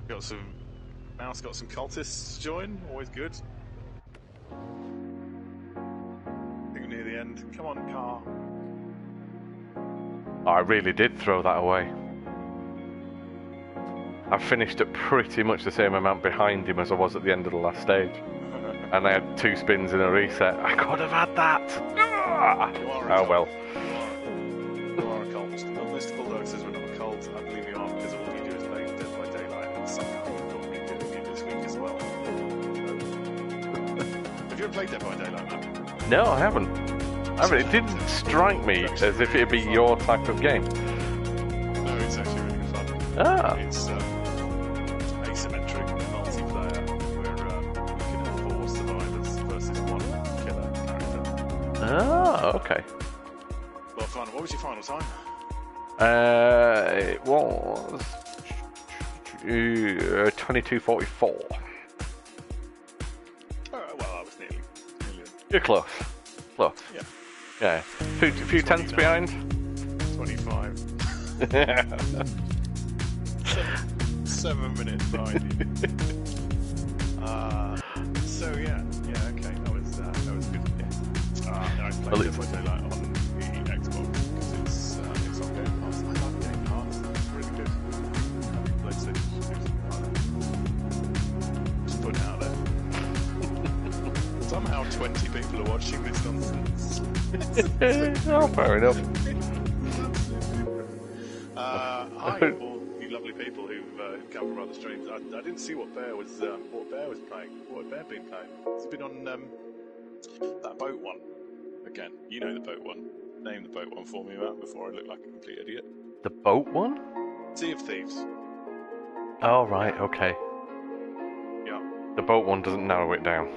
A: Got some. Mouse got some cultists to join. Always good. I think we're near the end. Come on, car.
B: I really did throw that away. I finished at pretty much the same amount behind him as I was at the end of the last stage. And I had 2 spins in a reset. I could have had that! Ah!
A: You are a
B: Oh
A: cult.
B: well.
A: You are a cult. Mr. Bulldog says we're not a cult. I believe you are because all you do is play Dead by Daylight and somehow you've got me doing it this week as well. Have you ever played Dead by Daylight, man?
B: No, I haven't. It didn't strike me as if it'd be your type of game.
A: No, it's actually really good fun.
B: Ah.
A: It's asymmetric multiplayer where you can have 4 survivors versus 1 killer character.
B: Ah, okay.
A: A lot of fun. What was your final time?
B: It was 22:44.
A: Well, I was nearly.
B: You're close. Close.
A: Yeah.
B: Yeah. Few tenths behind.
A: 25. 7 minutes behind you. So yeah, okay, that was good. Yeah. I played
B: Well,
A: Dead by Daylight on the Xbox because it's on Game Pass. I love Game Pass. It's really good. Have you played Cities? Just put it out there. Somehow 20 people are watching this nonsense.
B: Oh, fair enough.
A: Hi, all you lovely people who've come from other streams. I didn't see what Bear was playing. What had Bear been playing? He's been on that boat one again. You know the boat one. Name the boat one for me, Matt, before I look like a complete idiot.
B: The boat one?
A: Sea of Thieves.
B: Oh, right, okay.
A: Yeah.
B: The boat one doesn't narrow it down.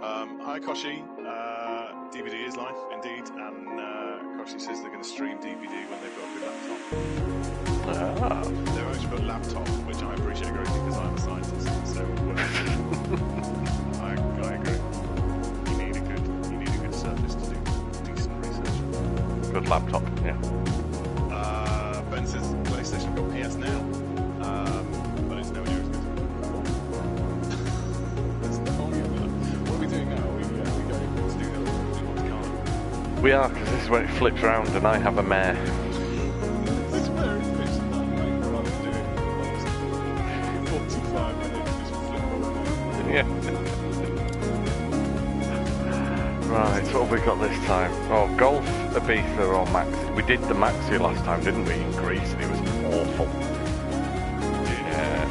A: Hi, Koshi. DVD is life, indeed, and Koshi says they're going to stream DVD when they've got a good laptop.
B: Ah.
A: They're actually got a laptop, which I appreciate greatly because I'm a scientist. So I agree. You need a good surface to do decent research.
B: Good laptop, yeah.
A: Ben says PlayStation got PS Now, but it's nowhere near as good. What are we doing now? Are we going to do the card?
B: We are, because this is when it flips around and I have a mare.
A: It's very efficient that way, rather than doing 45 minutes just flip around.
B: Yeah. Right, what have we got this time? Oh, Golf, Ibiza or Maxi. We did the Maxi last time, didn't we, in Greece, and it was awful. Yeah.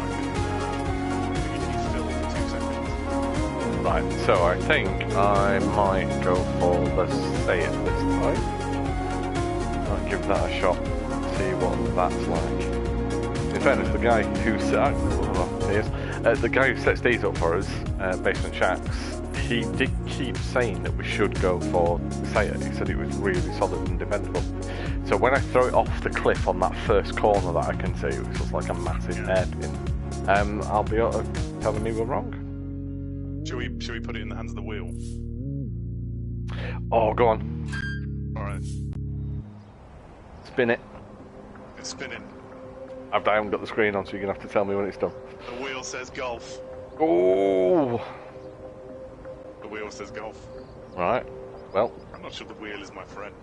B: Right, so I think I might go for the Say It this time. I'll give that a shot, see what that's like. In fairness, the guy who the guy who sets these up for us, Basement Shacks, he did keep saying that we should go for Say It. He said it was really solid and dependable. So when I throw it off the cliff on that first corner that I can see, which was like a massive hairpin, I'll be telling me we're wrong.
A: Should we put it in the hands of the wheel?
B: Oh, go on.
A: Alright.
B: Spin it.
A: It's spinning.
B: haven't got the screen on, so you're going to have to tell me when it's done.
A: The wheel says golf.
B: Oh!
A: The wheel says golf.
B: Right. Well.
A: I'm not sure the wheel is my friend.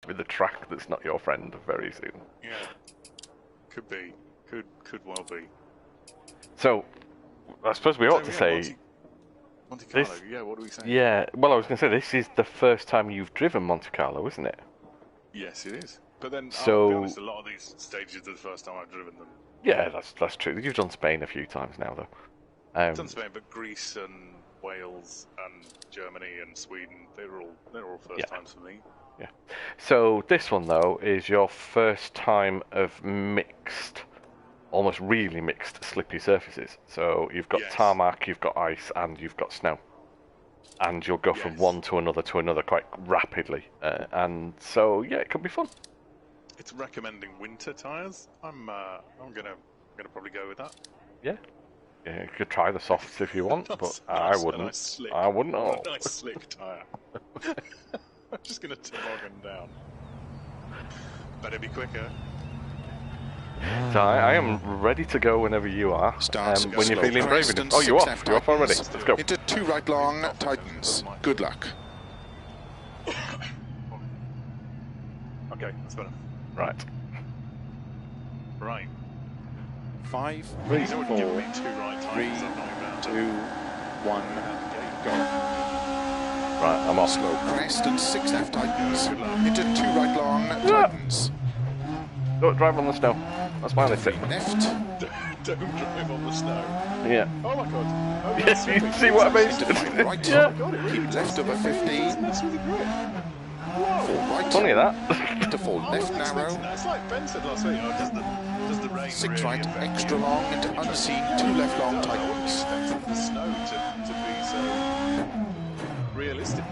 B: With the track that's not your friend very soon.
A: Yeah. Could be. Could well be.
B: So, I suppose we ought to say...
A: Monte Carlo, yeah, what do we say?
B: Yeah, well, I was going to say, this is the first time you've driven Monte Carlo, isn't it?
A: Yes, it is. But then,
B: so,
A: I'll be honest, a lot of these stages are the first time I've driven them.
B: Yeah, that's true. You've done Spain a few times now, though.
A: I've done Spain, but Greece and Wales and Germany and Sweden, they're all first times for me.
B: Yeah. So, this one, though, is your first time of mixed... almost really mixed slippy surfaces. So you've got tarmac, you've got ice, and you've got snow. And you'll go from one to another quite rapidly. And so, yeah, it could be fun.
A: It's recommending winter tyres. I'm gonna probably go with that.
B: Yeah. Yeah, you could try the softs if you want, but I wouldn't. I wouldn't.
A: A nice slick tyre. I'm just gonna toboggan down. Better be quicker.
B: So I am ready to go whenever you are. When you're feeling brave enough. Oh, you're off. You're off already. Let's go.
C: Into 2 right long, tightens. Good luck.
A: Okay, that's better.
B: Right.
A: Right.
C: 5,
A: 3,
C: 4, 3, 2, 1, go.
B: Right, I'm off.
C: Slow crest and 6 left tightens. Into 2 right long, tightens.
B: Don't drive on the snow. That's my only tip.
C: Left.
A: Don't drive on the snow.
B: Yeah.
A: Oh my god. Oh,
B: yes, you see what I mean?
C: Right.
B: Yeah.
C: Keep left over 50.
A: That's really great.
C: 4 right.
B: Funny that.
C: To 4 left narrow.
A: It's like Ben said last week. Does the rain
C: 6
A: really
C: right,
A: affect
C: extra
A: you?
C: long into unseen, 2 left long tightens.
A: I wouldn't expect the snow to be so realistic.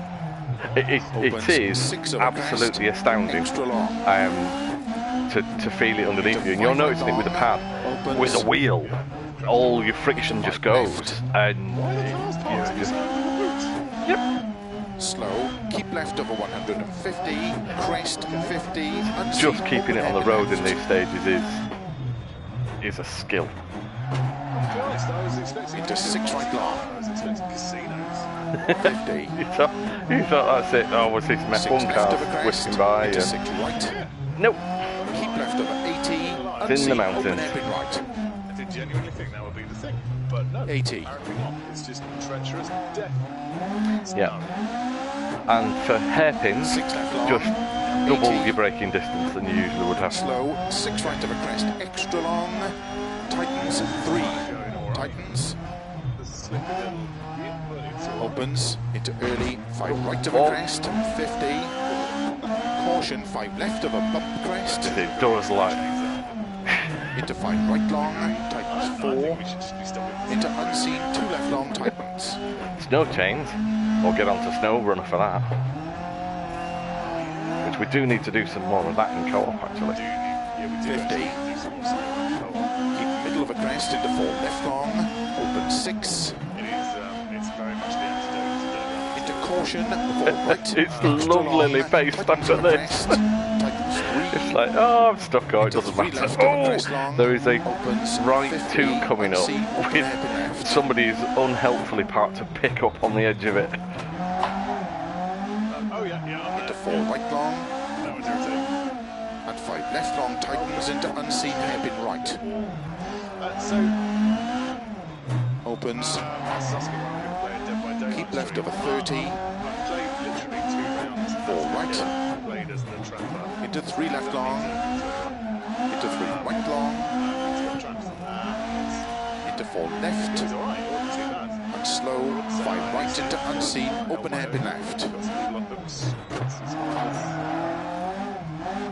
B: It is absolutely astounding.
C: Extra long.
B: To feel it underneath you, and you're noticing it with a pad, with a wheel. All your friction just goes, and just yep.
C: Slow, keep left over 150, crest 50.
B: Just keeping it on the road in these stages is a skill.
A: To be honest, I was expecting
C: Into 6 right long.
A: I was expecting casinos.
C: 50.
B: you thought that's it. Oh, what's this? F1 car whipping by?
C: Into 6 right.
B: Nope.
C: Keep left over 80.
B: It's in the mountains.
C: Open hairpin right.
A: I did genuinely think that would be the thing, but no.
C: 80.
A: Apparently not. It's just treacherous death.
B: Yeah. And for hairpins,
C: 6 left long.
B: just double
C: 80.
B: your braking distance than you usually would have.
C: Slow, 6 right over crest, extra long. Tightens 3. Tightens.
A: The slippy little but it's all
C: Opens into early, 5 right of a crest, 50. Caution, 5 left of a bump crest.
B: It does like
C: Into 5 right long, tightens
A: I think
C: 4.
A: we should just be stopping.
C: Into unseen, 2 left long, tightens.
B: snow chains, or get onto snow runner for that. Which we do need to do some more of that in co-op actually.
A: Yeah, we do
C: 50.
A: actually do some more stuff.
C: Keep middle of a crest into 4 left long, open 6.
A: It's very much the antidote to
C: Into caution, 4 right.
B: It's
C: extra
B: lovelily
C: long,
B: paced
C: tightens
B: after
C: over
B: this.
C: crest, tightens 3.
B: It's like, oh, I'm stuck, oh, it
C: Into
B: doesn't
C: 3
B: matter.
C: left of a
B: Oh,
C: crest long,
B: there is a
C: opens
B: right
C: 50,
B: 2 coming up
C: unseen, open
B: with
C: hairpin left.
B: somebody who's unhelpfully parked to pick up on the edge of it.
A: Oh yeah, I'm
C: Into
A: there.
C: 4 right long,
A: That was irritating.
C: and 5 left long, tightens into unseen hairpin right.
A: So,
C: Opens,
A: I was asking if I'm going to play a Dead by Daylight
C: keep left
A: stream.
C: over 30,
A: I've played literally 2 rounds.
C: 4 right,
A: I played as the trapper.
C: into 3 left long, into 3 right long, into 4 left,
A: It's alright, it wasn't too bad.
C: and slow, 5 right into unseen, open hairpin left.
A: Got some good looks.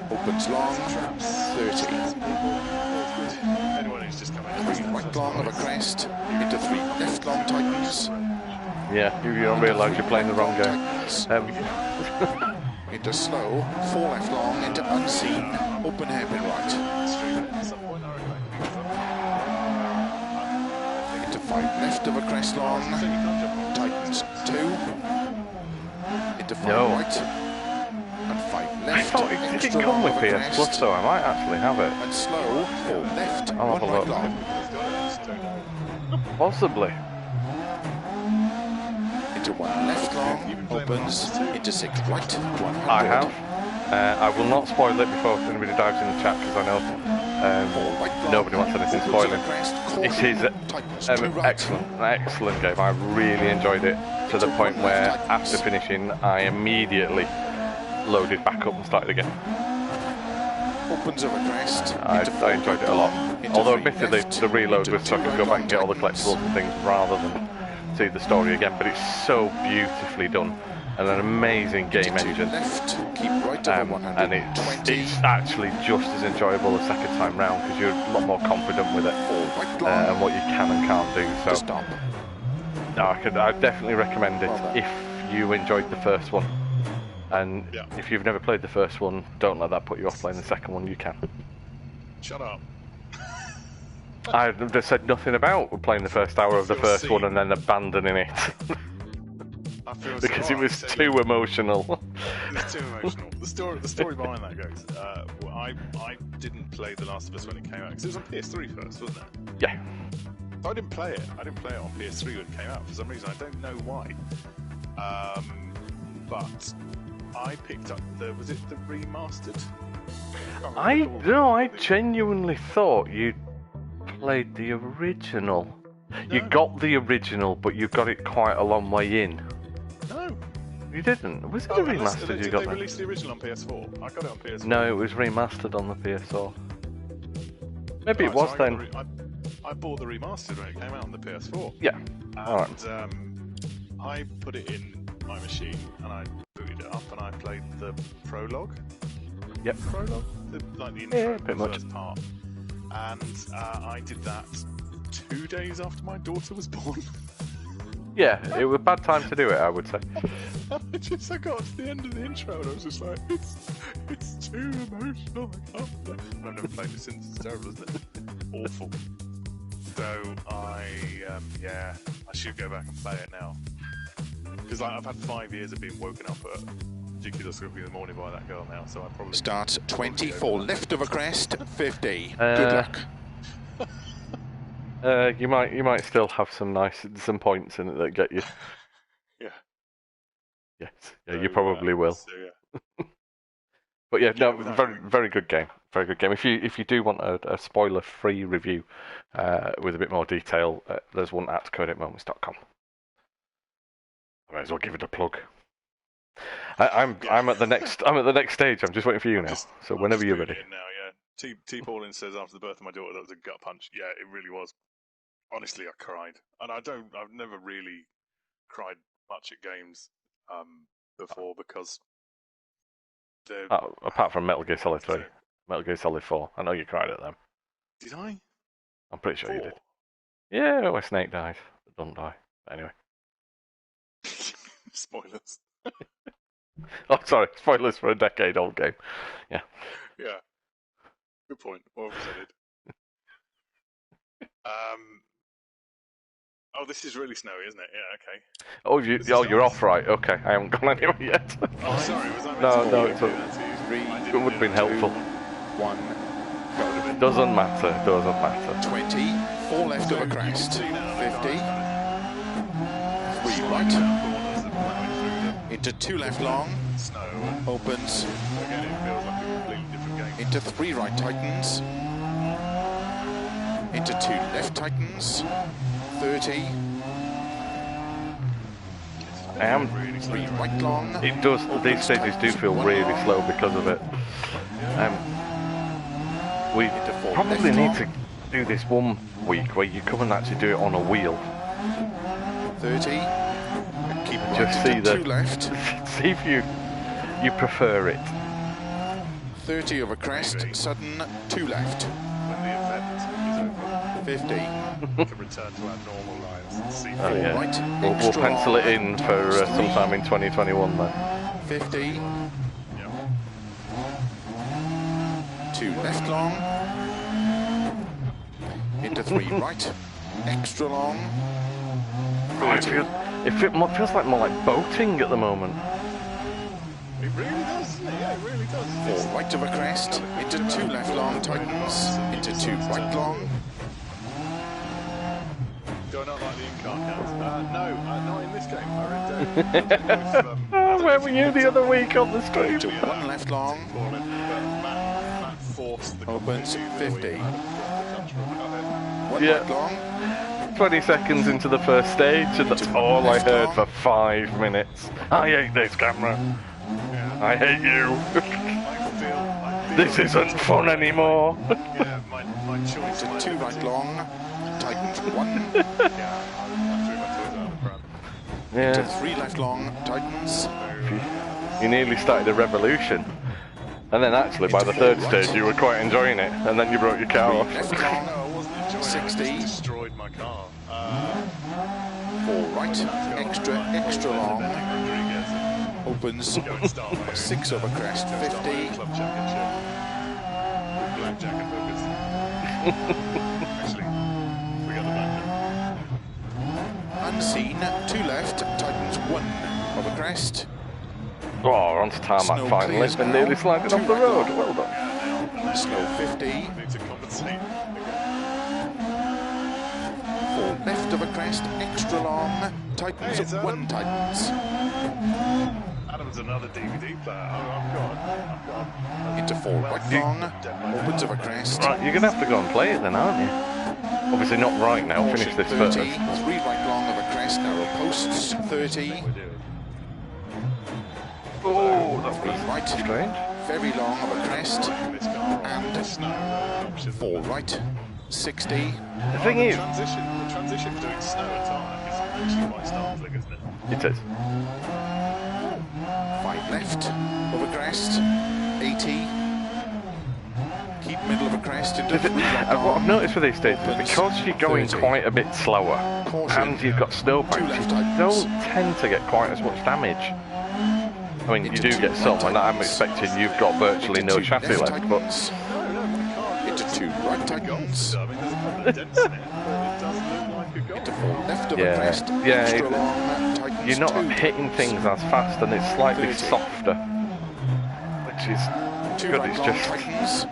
C: Opens long, 30.
A: Anyone who's just coming
C: 3 right long of a crest, into 3 left long, tightens.
B: Yeah, you don't realise you're playing the wrong game.
C: Into slow, 4 left long, into unseen, open hairpin right. Into 5 left of a crest long, tightens 2. into 5
B: No.
C: right. And 5 left.
B: I thought it
C: Extra
B: didn't come
C: long
B: with
C: over
B: PS Plus,
C: crest.
B: so I might actually have it.
C: And slow, 4 left,
B: I'll have
C: 1
B: a
C: right
B: look.
C: long.
A: It's got it, just don't know.
B: Possibly.
C: Into 1 left long, opens, into 6 right, 100.
B: I have. I will not spoil it before anybody dives in the chat because I know nobody wants anything spoiling. It is an excellent game. I really enjoyed it to the point where after finishing I immediately loaded back up and started again.
C: Opens over crest.
B: I enjoyed it a lot. Although admittedly the reload was so I could go back and get all the collectibles and things rather than see the story again, but it's so beautifully done and an amazing game engine. And it's actually just as enjoyable the second time round because you're a lot more confident with it and what you can and can't do. So no, I definitely recommend it if you enjoyed the first one. And if you've never played the first one, don't let that put you off playing the second one. You can.
A: Shut up.
B: I just said nothing about playing the first hour of the first one and then abandoning it. Because it was too emotional.
A: It's too emotional. The story behind that goes, I didn't play The Last of Us when it came out, because it was on PS3 first, wasn't it?
B: Yeah.
A: So I didn't play it. I didn't play it on PS3 when it came out for some reason. I don't know why. But I picked up was it the remastered?
B: I genuinely thought you played the original. No. You got the original, but you got it quite a long way in.
A: No.
B: You didn't? Was it the remastered you got?
A: Did they release the original on PS4? I got it on PS4.
B: No, it was remastered on the PS4. Maybe it was then.
A: I bought the remastered when it came out on the PS4.
B: Yeah.
A: And I put it in my machine and I booted it up and I played the prologue.
B: Yep.
A: Prologue? Like the intro,
B: pretty
A: the
B: much.
A: first part. And I did that 2 days after my daughter was born.
B: Yeah, it was a bad time to do it, I would say.
A: I got to the end of the intro and I was just like, it's too emotional, I can't play. And I've never played it since. It's terrible, isn't it? Awful. So I should go back and play it now. Because I've had 5 years of being woken up at ridiculous in the morning by that girl now, so I probably...
C: Starts 24 left of a crest, 50. Good luck.
B: You might still have some points in it that get you.
A: Yeah.
B: Yes. Yeah, you probably will.
A: So, yeah.
B: But yeah, no, very good game. Very good game. If you do want a spoiler-free review with a bit more detail, there's one at codecmoments.com. I might as well give it a plug. I'm at the next stage. I'm just waiting for you now. So whenever you're ready.
A: Now, yeah. T. Paulin says after the birth of my daughter that was a gut punch. Yeah, it really was. Honestly, I cried, and I've never really cried much at games before because
B: apart from Metal Gear Solid 3, Metal Gear Solid 4. I know you cried at them.
A: Did I?
B: I'm pretty sure you did. Yeah, where Snake dies, but don't die. Anyway.
A: Spoilers.
B: Oh, sorry, spoilers for a decade-old game. Yeah.
A: Yeah. Good point. Well presented. Oh, this is really snowy, isn't it? Yeah. Okay.
B: Oh, you're off, right? Okay, I haven't gone anywhere yet.
A: Oh, sorry. Was I
B: No, it would have been helpful.
C: 1.
B: Doesn't matter.
C: 20. 4 left of a crest. 50. 3 right. Into 2 left long.
A: Snow.
C: Opens.
A: Again, it feels like a completely different game.
C: Into 3 right tightens. Into 2 left tightens. 30.
B: I am.
C: 3 right long.
B: It does. These stages do feel really slow because of it. We probably need to do this one week where you come and actually do it on a wheel.
C: 30. Keep
B: just
C: right into 2 left.
B: See if you prefer it.
C: 30 over crest, sudden 2 left.
A: When the event is over,
C: 50.
A: we can return to our normal lives and see.
B: Oh yeah.
C: Right.
B: We'll pencil it in for sometime in 2021 then.
C: 50.
A: Yeah.
C: 2 left long. Into 3 right. Extra long. 30.
B: It feels like more like boating at the moment.
C: 4 right of a crest, into 2 left long, tightens, into 2 right long.
A: Do I not like the in-car counts? No, not in this game. I read
B: Where were you the other week on the stream?
C: To 1 left long,
A: Matt forced the
C: opens 50. 1
B: Yeah.
C: right long,
B: 20 seconds into the first stage, and that's all I heard for 5 minutes. I hate this camera. I hate you. This isn't fun anymore.
A: Yeah, my choice.
C: to 2 right long, tightens 1. To
B: Yeah,
C: 3 left long, tightens.
B: you nearly started a revolution. And then actually, by the third stage, you were quite enjoying it, and then you brought your car off.
C: Left long, 60.
A: Destroyed my car.
C: 4 right, extra long, opens 6 over crest, 50.
A: Club championship. Blackjack and hookers. Actually, we got the blackjack.
C: Unseen, 2 left, tightens 1 over crest.
B: Oh, we're onto tarmac
C: Snow
B: finally,
C: clears
B: and
C: now.
B: nearly sliding off the road. Well done.
C: Slow 50.
A: Need to compensate.
C: 4 left of a crest, extra long, tightens
A: Hey, it's
C: 1 tightens.
A: Adam's another DVD player. I've got.
C: Into 4 right long, opens of a crest.
B: Right, you're going to have to go and play it then, aren't you? Obviously not right now, finish this
C: 30,
B: first.
C: 3 right long of a crest, narrow posts, 30.
B: Oh, that
C: 3 right,
B: strange.
C: very long of a crest, and
A: Snow.
C: 4 right, 60.
B: The thing is,
A: The transition doing snow and tarmac is actually quite startling, isn't it?
B: it is.
C: 5 left, over crest, 80. Keep middle of a crest into 3 right
B: What I've
C: long.
B: noticed with these stages is because you're going
C: 30.
B: quite a bit slower,
C: Caution.
B: and you've got snowbanks,
C: 2 left
B: you
C: tightens.
B: don't tend to get quite as much damage. I mean, you do get some, and I'm expecting you've got virtually no chassis left, but
C: Into 2 right tightens.
A: I mean, there's a couple of dents in it, but it does look like a goal.
C: Into 4 left of a
B: Yeah.
C: crest,
B: Yeah,
C: extra long, tightens
B: you're not
C: 2.
B: hitting things as fast, and it's slightly
C: 30.
B: softer, which is
C: 2
B: good.
C: right
B: It's
C: long,
B: just
C: tightens.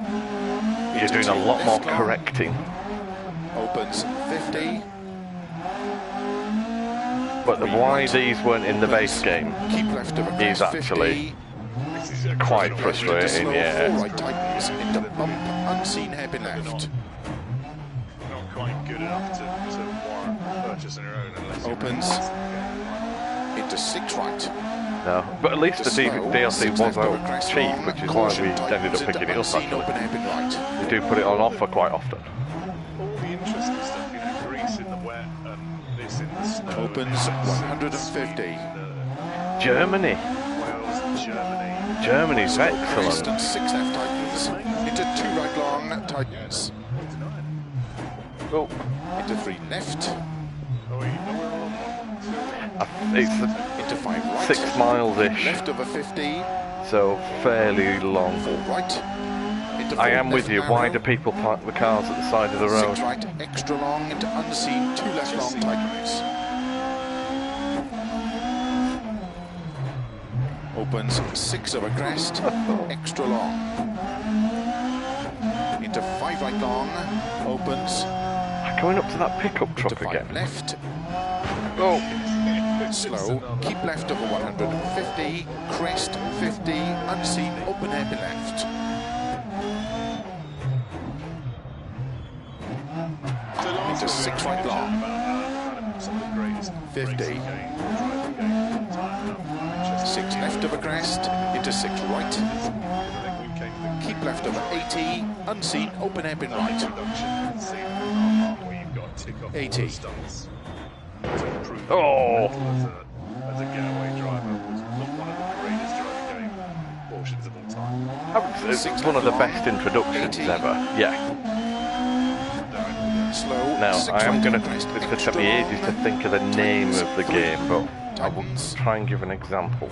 B: you're doing a lot more correcting.
C: Opens 50.
B: But why these weren't in the base game
C: Keep left of a
B: is
C: crest,
B: actually
C: 50.
B: quite frustrating,
C: Slow, 4
B: yeah.
C: right tightens into bump, unseen hairpin left.
A: Not quite good enough to warrant purchasing your own unless you
C: Opens into 6 right.
B: No, but at least the
C: Slow,
B: DLC
C: 6
B: was
C: left over
B: out
C: crest
B: cheap,
C: long,
B: which is why
C: caution,
B: we ended
C: tightens
B: up picking it
C: into
B: up
C: unseen
B: actually.
C: open hairpin right.
B: They do put it on offer quite often.
A: all the interesting stuff, grease in the wet and this in the snow.
C: Opens 150.
B: Germany.
A: Wales, Germany.
B: Germany's
C: Crest
B: excellent.
C: and 6 left tightens. Into 2 right long, tightens.
B: Oh,
C: Into 3 left.
B: it's
C: Into 5 right.
B: 6 miles-ish,
C: Left over 50.
B: so fairly long.
C: 4 right. Into 4
B: I am with
C: left
B: you.
C: narrow.
B: Why do people park the cars at the side of the
C: 6
B: road?
C: right, extra long, into unseen, 2 left long, tightens. Opens 6 over crest, extra long. Into 5 right long, opens
B: Going up to that pickup
C: into
B: truck
C: 5
B: again.
C: left,
B: Oh,
C: slow, keep left over 150, crest 50, unseen, open hairpin left. Into 6 right long, 50. 6 left over crest, into 6 right, keep left over 80, unseen, open hairpin right. 80.
B: oh,
A: As a getaway driver, was one of the greatest driving game portions of all time.
B: it's one of the best introductions
C: 80.
B: ever. Yeah.
C: Slow,
B: Now,
C: 6
B: I am
C: right
B: going
C: over
B: to,
C: crest,
B: it's going to
C: extra
B: take me ages to
C: long,
B: think of the name of the game, but I will
C: tightens.
B: try and give an example.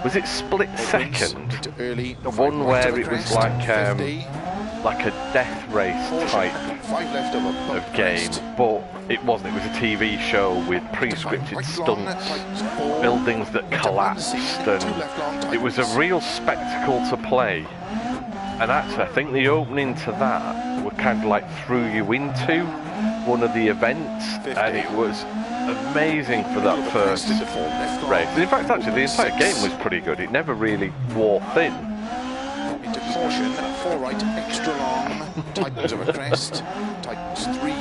B: Was it Split
C: Opens
B: Second?
C: into early,
B: The
C: 5
B: one
C: right
B: where
C: over
B: it was
C: crest,
B: like,
C: 50.
B: like a death race type
C: 5 left of
B: game, but it wasn't. It was a TV show with pre-scripted stunts, buildings that collapsed, and it was a real spectacle to play. And actually, I think the opening to that would kind of like threw you into one of the events, and it was amazing for that first race. And in fact, actually, the entire game was pretty good. It never really wore thin.
C: Into caution, 4 right, extra long, tightens of a crest, tightens 3,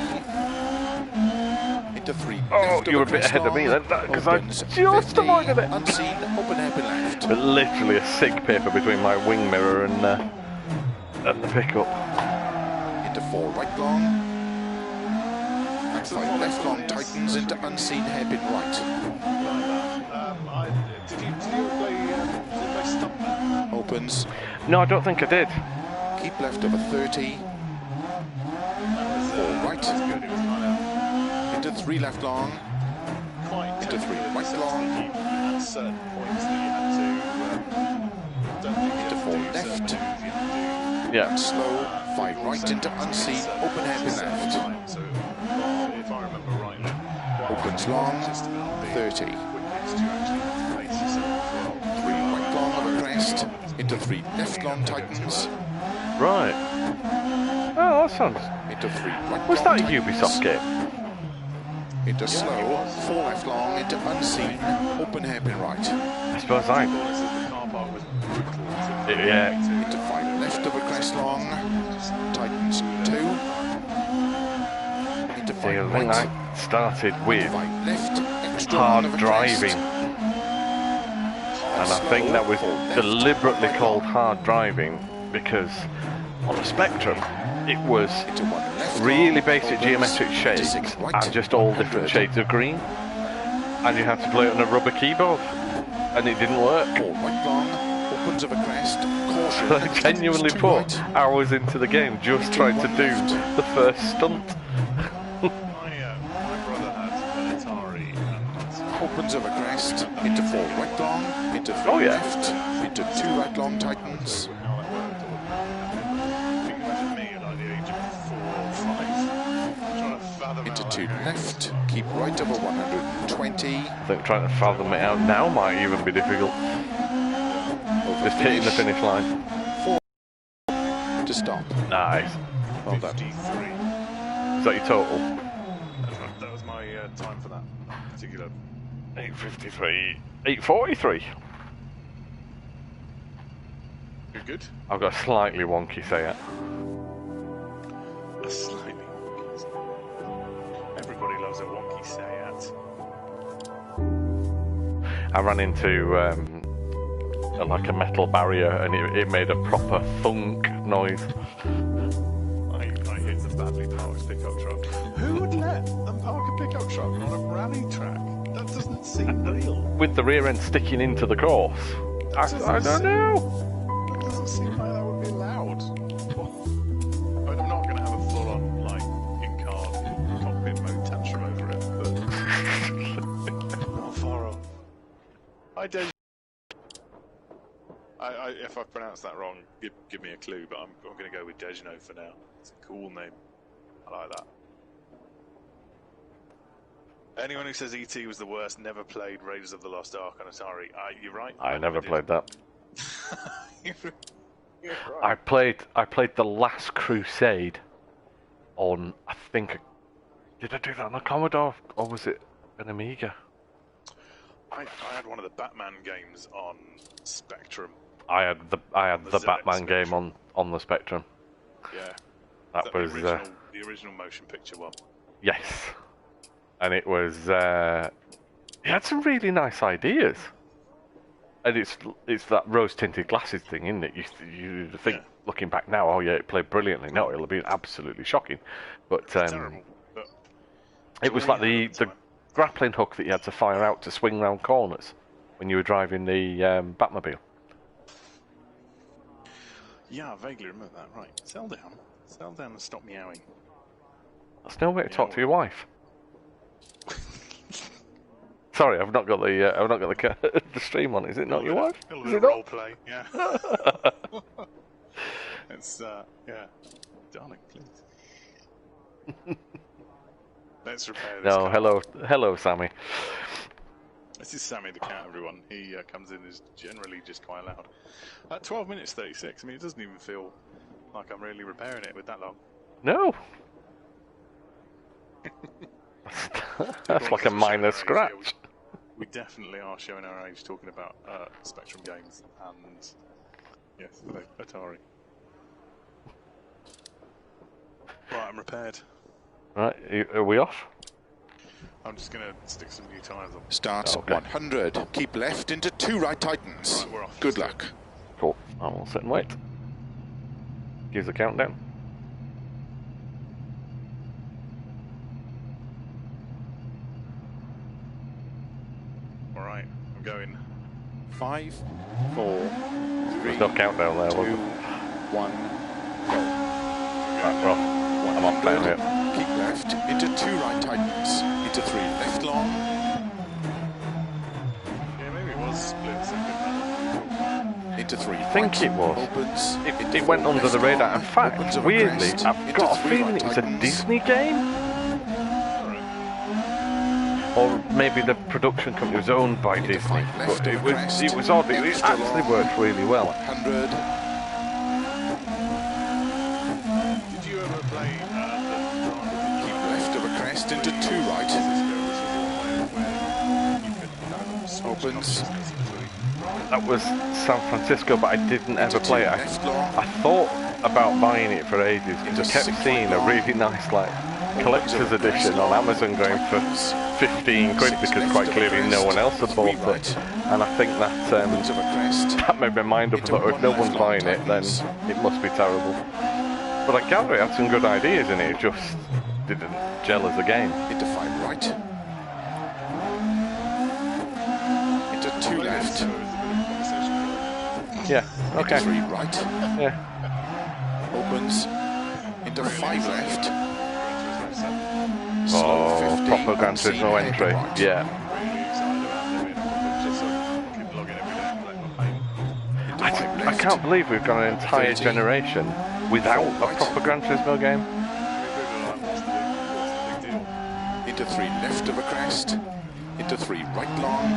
C: into 3.
B: Oh, you were a bit ahead of me then, because I just avoided it.
C: Unseen, open hairpin left.
B: But literally a sick paper between my wing mirror and the pickup.
C: Into 4 right long, and 5 left long, tightens into unseen hairpin right.
A: Did you play Stuntman?
C: Opens.
B: No, I don't think I did.
C: Keep left of a 30. 4 right. Into 3 left long. Into 3 right long.
A: At certain points that you had to.
C: Into 4 left.
B: Yeah.
C: Slow. 5 right into unseen. Open hairpin left.
A: So, if I remember rightly,
C: Opens long. 30. 3 right long of a crest. Into 3 left long tightens.
B: Right. Oh, that sounds...
C: Into 3 right
B: Was
C: long
B: that a
C: tightens.
B: Ubisoft game?
C: Into slow. 4 left long into unseen. Open hairpin right.
B: I suppose I... Yeah.
C: Into 5 left of a crest long. Tightens 2. Into 5
B: I think
C: right.
B: I started with
C: 5 left. Extra
B: hard
C: long of a
B: driving.
C: crest.
B: And I think that was deliberately called hard driving because on the Spectrum it was
C: Into 1 left
B: really
C: long,
B: basic
C: opens,
B: geometric
C: into
B: shapes
C: 6 right,
B: and just all different
C: 100.
B: shades of green. And you had to play it on a rubber keyboard. And it didn't work.
C: 4 right long. Opens of a crest. Caution.
B: I genuinely
C: 2
B: put
C: right.
B: hours into the game just trying to do the first stunt.
A: My brother had an Atari and
C: Opens of a crest. Into 4 right long. Into 3
B: Oh, yeah.
C: left. Into 2 right long tightens.
A: how that worked. Can you imagine me at like the age of 4 or 5 trying to fathom
C: Into
A: out
C: 2
A: that
C: left. Keep right over 120.
B: I think trying to fathom it out now might even be difficult. Just hitting the finish line.
C: To stop.
B: Nice. Well done.
A: 53.
B: Is that your total?
A: That was my time for that particular.
B: 8:53. 8:43.
A: You're good?
B: I've got a slightly wonky Seat.
A: A slightly wonky. Everybody loves a wonky Seat.
B: I ran into like a metal barrier and it made a proper thunk noise.
A: I hit the badly parked pickup truck. Who would let them park a pickup truck on a rally track? That doesn't seem real.
B: With the rear end sticking into the course. I don't know.
A: That doesn't seem like that would be allowed. I mean, I'm not going to have a full-on, like, in-car cockpit mode tantrum over it, but not far off. I don't. If I pronounce that wrong, give me a clue, but I'm going to go with Dejno for now. It's a cool name. I like that. Anyone who says ET was the worst never played Raiders of the Lost Ark on Atari. You're right.
B: I never played that.
A: You're right.
B: I played The Last Crusade on, I think, did I do that on a Commodore or was it an Amiga?
A: I had one of the Batman games on Spectrum.
B: I had the
A: ZX
B: Batman game
A: Spectrum.
B: on the Spectrum.
A: Yeah.
B: That was
A: the original motion picture one.
B: yes, and it was it had some really nice ideas, and it's that rose tinted glasses thing, isn't it? You think
A: Yeah.
B: looking back now, oh yeah, it played brilliantly. No, it'll be absolutely shocking, but
A: Terrible. But
B: it was like the grappling hook that you had to fire out to swing round corners when you were driving the Batmobile.
A: yeah, I vaguely remember that. Right. Settle down and stop meowing.
B: That's no way to talk to your wife. Sorry, I've not got the stream on. Is it not your wife?
A: A
B: Is
A: little
B: it not?
A: role play, yeah. It's yeah, darling, please. Let's repair this.
B: No,
A: car.
B: hello, Sammy.
A: This is Sammy the cat, everyone. He comes in is generally just quite loud. At 12 minutes 36, I mean, it doesn't even feel like I'm really repairing it with that long.
B: No. That's like a minor scratch.
A: We definitely are showing our age talking about Spectrum games and, yes, Atari. Right, I'm repaired.
B: Right, are we off?
A: I'm just going to stick some new tyres on.
C: Starts
B: Okay.
C: 100. Keep left into 2 right tightens.
A: Right, we're off.
C: Good luck.
B: Cool. I will sit and wait. Gives the countdown.
A: Alright, I'm going.
C: 5, 4, 3,
B: There's no countdown there,
C: 2,
B: was there?
C: 1, go.
B: Right, we're off. I'm off down here.
C: Keep left into 2 right tightens. Into 3 left long.
A: Yeah, maybe it was split second.
C: Into 3
B: I think
C: right.
B: it was.
C: Opens.
B: It went under the radar. In fact,
C: Opens of a
B: weirdly,
C: crest.
B: I've
C: Into
B: got a
C: 3
B: feeling
C: right
B: it was a
C: tightens.
B: Disney game. Or maybe the production company was owned by
C: Into
B: Disney.
C: 5 left
B: But
C: of a crest.
B: it was odd. It
C: Extra
B: actually
C: long.
B: worked really well.
C: 100.
A: Did you ever play
C: Keep left of a crest into 2 right. Opens.
B: That was San Francisco, but I didn't ever play it.
C: Left long.
B: I thought about buying it for ages because I kept
C: 6
B: seeing a really nice collector's edition on Amazon going for 15 quid because quite clearly no one else had bought it. And I think that
C: Opens of a crest.
B: that made my mind up. I thought, if no one's buying it, then it must be terrible. But I gather it had some good ideas in it. It just didn't gel as a game.
C: Into 5 right. Into 2 left.
B: Yeah. Okay.
C: Into 3 right.
B: Yeah.
C: Opens. Into 5 left.
B: Oh,
C: Slow 50.
B: proper Gran
C: unseen
B: Turismo
C: ahead
B: entry.
C: right.
B: Yeah. I can't believe we've got an entire
C: 30.
B: generation without a proper Gran Turismo game.
C: Into 3 left of a crest. Into 3 right long.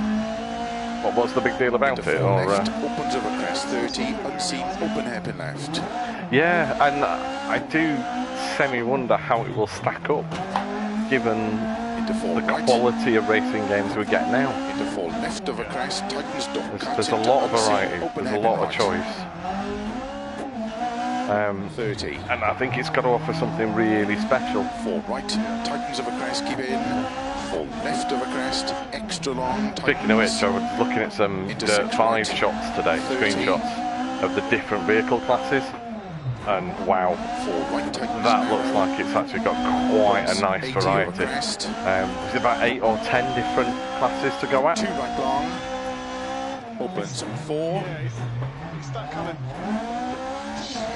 B: What was the big deal about
C: Into
B: it?
C: 4
B: Or,
C: left. Opens of a crest. 30. Unseen. Open hairpin left.
B: yeah, and I do semi-wonder how it will stack up, given
C: Into 4
B: the
C: right.
B: quality of racing games we get now.
C: Into 4 left of a crest. Tightens don't cut.
B: There's a
C: Into
B: lot of
C: unseen,
B: variety,
C: open
B: there's a
C: hairpin
B: lot of
C: right.
B: choice.
C: 30.
B: And I think it's got to offer something really special.
C: 4 right. Tightens of a crest. Keep in. 4 left of a crest. Extra long.
B: Speaking of which, I was looking at some
C: Into
B: Dirt
C: 6
B: 5
C: right.
B: shots today,
C: 30.
B: screenshots of the different vehicle classes, and wow,
C: 4 right. Tightens
B: that
C: now.
B: looks like it's actually got quite a nice
C: 80 of a
B: variety.
C: crest.
B: There's about 8 or 10 different classes to go
C: 2
B: at.
C: right long. Opens 4.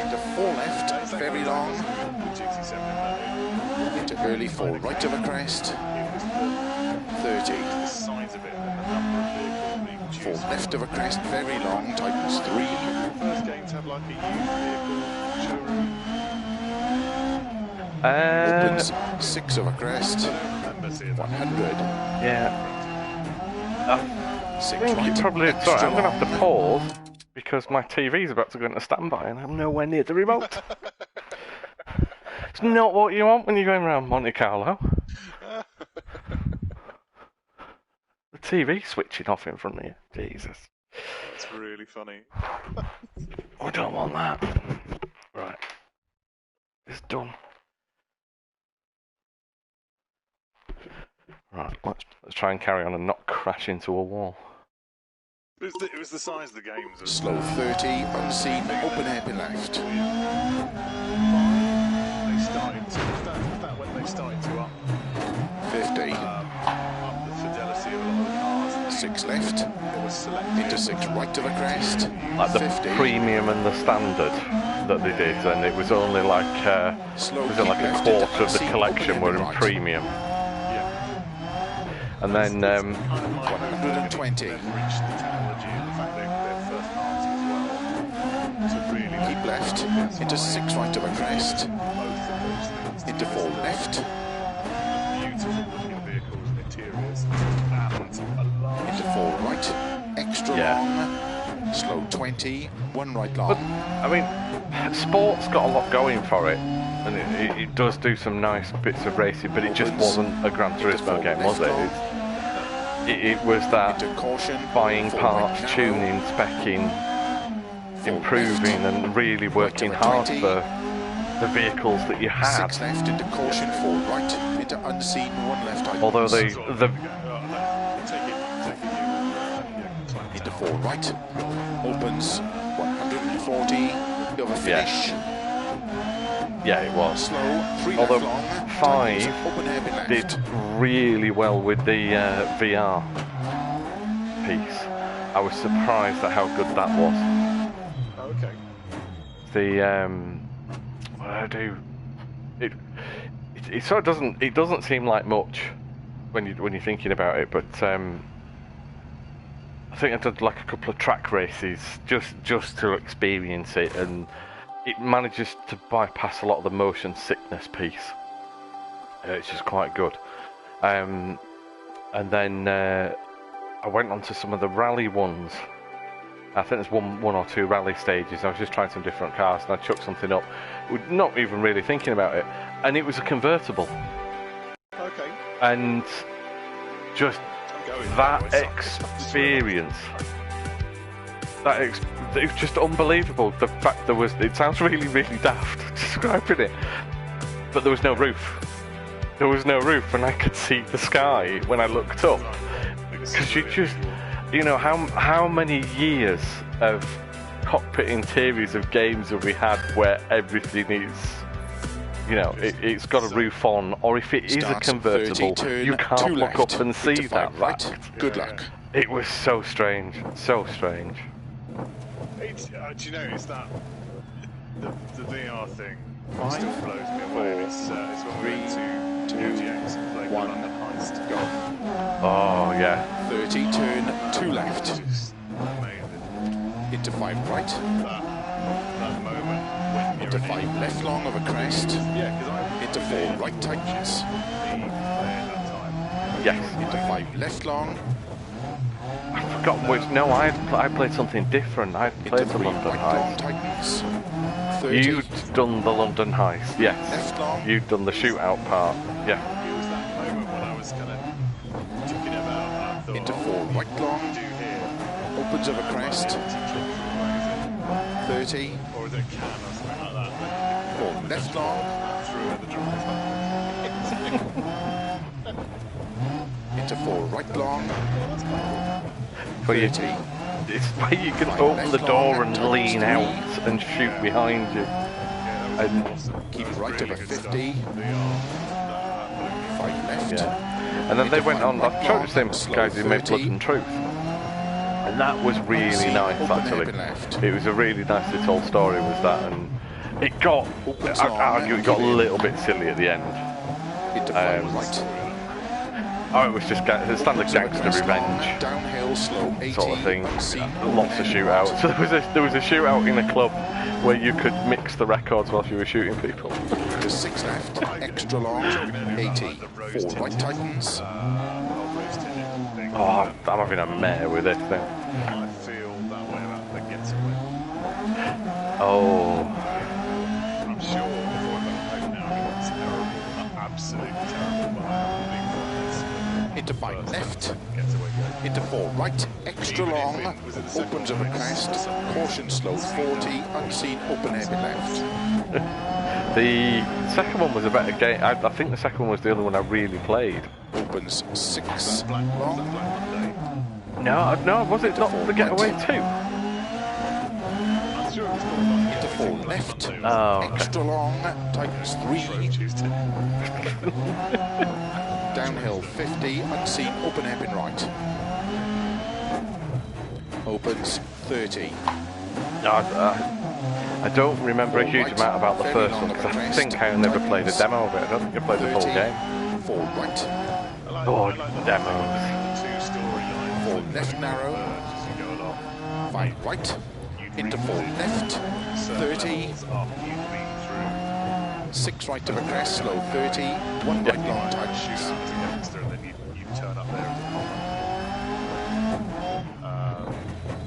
C: Into 4 left. Very long. Into early 4 right of a crest. 30. 4 left of a crest. Very long. Tightens 3.
A: First game to have like a used vehicle showroom.
C: Opens 6 of a crest.
A: I don't remember seeing that.
C: 100.
B: Yeah,
C: 6
B: I think
C: right.
B: you probably. Sorry,
C: Extra
B: I'm going to have to
C: long.
B: pause because my TV's about to go into standby and I'm nowhere near the remote. It's not what you want when you're going around Monte Carlo. The TV switching off in front of you. Jesus.
A: That's really funny.
B: We don't want that. Right. It's done. Right, let's try and carry on and not crash into a wall.
A: It was the size of the games.
C: Slow 30. Unseen. Open hairpin left.
A: They started to, that when they started to up
C: 50.
A: up the fidelity of a lot of the cars.
C: 6 left.
A: It was selective.
C: Into 6 right of a crest.
B: Like the
C: 50.
B: premium and the standard that they did, and it was only like
C: Slow
B: was it like
C: keep
B: a
C: left
B: quarter
C: into
B: of the
C: unseen,
B: collection
C: open
B: were in
C: hairpin right.
B: premium,
A: Yeah.
B: and then
C: 120.
A: They've reached the technology and the fact that they're first party as well to really
C: keep left, into 6 right of a crest, into 4 left,
A: beautiful looking vehicles and interiors, and a large...
C: into 4 right, extra long, slow 20, 1 right long.
B: But, I mean, sport's got a lot going for it, and it does do some nice bits of racing, but it just wasn't a Gran Turismo game, was it? It was that buying parts, tuning, specking, improving, and really working hard for the vehicles that you had.
C: 6 left into caution, 4 right into unseen, 1 left.
B: Although the
C: into 4 right opens 140 over finish.
B: Yeah, it was.
C: Slow, 3
B: although
C: left long,
B: 5
C: open hairpin
B: did
C: left.
B: really well with the VR piece. I was surprised at how good that was.
A: Okay.
B: The what do I do? It sort of doesn't seem like much when you're thinking about it, but I think I did like a couple of track races just to experience it, and it manages to bypass a lot of the motion sickness piece. It's just quite good. And then I went on to some of the rally ones. I think there's one or two rally stages. I was just trying some different cars, and I chucked something up, not even really thinking about it, and it was a convertible.
A: Okay.
B: And just that experience, it was just unbelievable. The fact it sounds really, really daft describing it, but there was no roof. There was no roof, and I could see the sky when I looked up. Because how many years of cockpit interiors of games have we had where everything is, it's got a roof on, or if it is a convertible, you can't look up and see that fact.
C: Good luck.
B: It was so strange, so strange.
A: Do you know, it's that the VR thing still blows me away. It's when we went to UGX and played the London Heist.
B: Oh yeah.
C: 30, turn 2 left.
A: Just amazing.
C: Into 5 right.
A: That moment when you're
C: Into 5 left long of a crest. Into 4 right tightens.
B: Yes.
C: Into 5 left long.
B: I've forgotten which. No, I played something different. I played the London Heist.
C: Tightens.
B: You'd done the London Heist, yes.
C: Left long.
B: You'd done the shootout part, yeah.
A: It was that moment when I was kind of talking about. I thought,
C: Into 4 right long. Opens of a crest. 30.
A: Or was it a can or something like that?
C: 4 left long.
A: Through at the drive.
C: Into 4 right long.
B: Where
C: 30.
B: it's where you can open the door and lean out and shoot behind you. And
C: keep right over 50. 5 left.
B: Yeah. And then they went on, I showed the same guys who made Blood and Truth. And that was really nice, actually. It was a really nice little story, was that. And it got, I'd argue, it got a little bit silly at the end. It was just standard gangster revenge sort of thing. Lots of shootouts. So there was a shootout in a club where you could mix the records whilst you were shooting people.
C: To 6 left, extra long, 80. 4 right tightens.
B: Oh, I'm having a mare with this thing.
A: I feel that way about the getaway.
B: Oh.
A: I'm sure before I'm now, it's terrible. Absolutely terrible.
C: Into 5 left. Into 4 right, extra long. Opens of a crest. Caution slow, 40. Unseen, open hairpin left.
B: The second one was a better game. I think the second one was the other one I really played.
C: Opens 6 long.
B: No, was it not the Getaway 2?
C: Into 4 left.
B: Oh, okay.
C: Extra long. Tightens 3. Downhill 50. Unseen, open hairpin right. Opens 30.
B: I don't remember a huge amount about the first one because I think I never played a demo of it. I don't think I played the whole game.
C: 4 right.
B: Oh, demos.
C: 4 left narrow. 5 right. into 4 left, 30, 6 right of a crest, slow 30, 1 right long tightens.
A: And then you turn up there.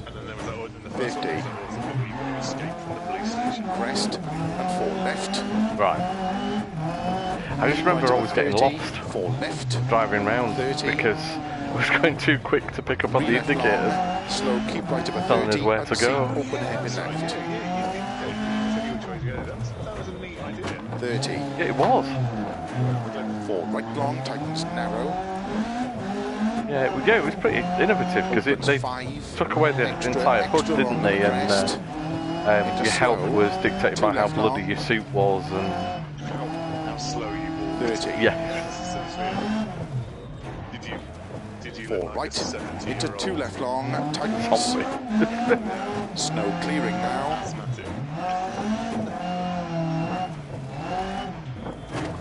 A: And then there was that one in the first
C: 50.
A: one, you escape from the police station.
C: Crest and 4 left.
B: Right. I just remember always getting
C: 30,
B: lost
C: 4 left,
B: driving round
C: 30.
B: because I was going too quick to pick up on the
C: left
B: indicators.
C: long, slow, keep right of a 30,
B: Telling us where to
C: unseen,
B: go.
C: open hairpin left.
A: That was a neat idea.
C: 30,
B: Yeah, it was.
C: 4 right long, tightens narrow.
B: Yeah, it was pretty innovative because they
C: 5,
B: took away the entire hood, didn't they? And your health was dictated by how bloody your suit was, and
A: How slow you walk.
C: 30,
B: yeah.
A: Did you
C: 4
A: look like a
C: right,
A: 70-year-old?
C: into 2 left long, tightens.
B: Zombie.
C: Snow clearing now.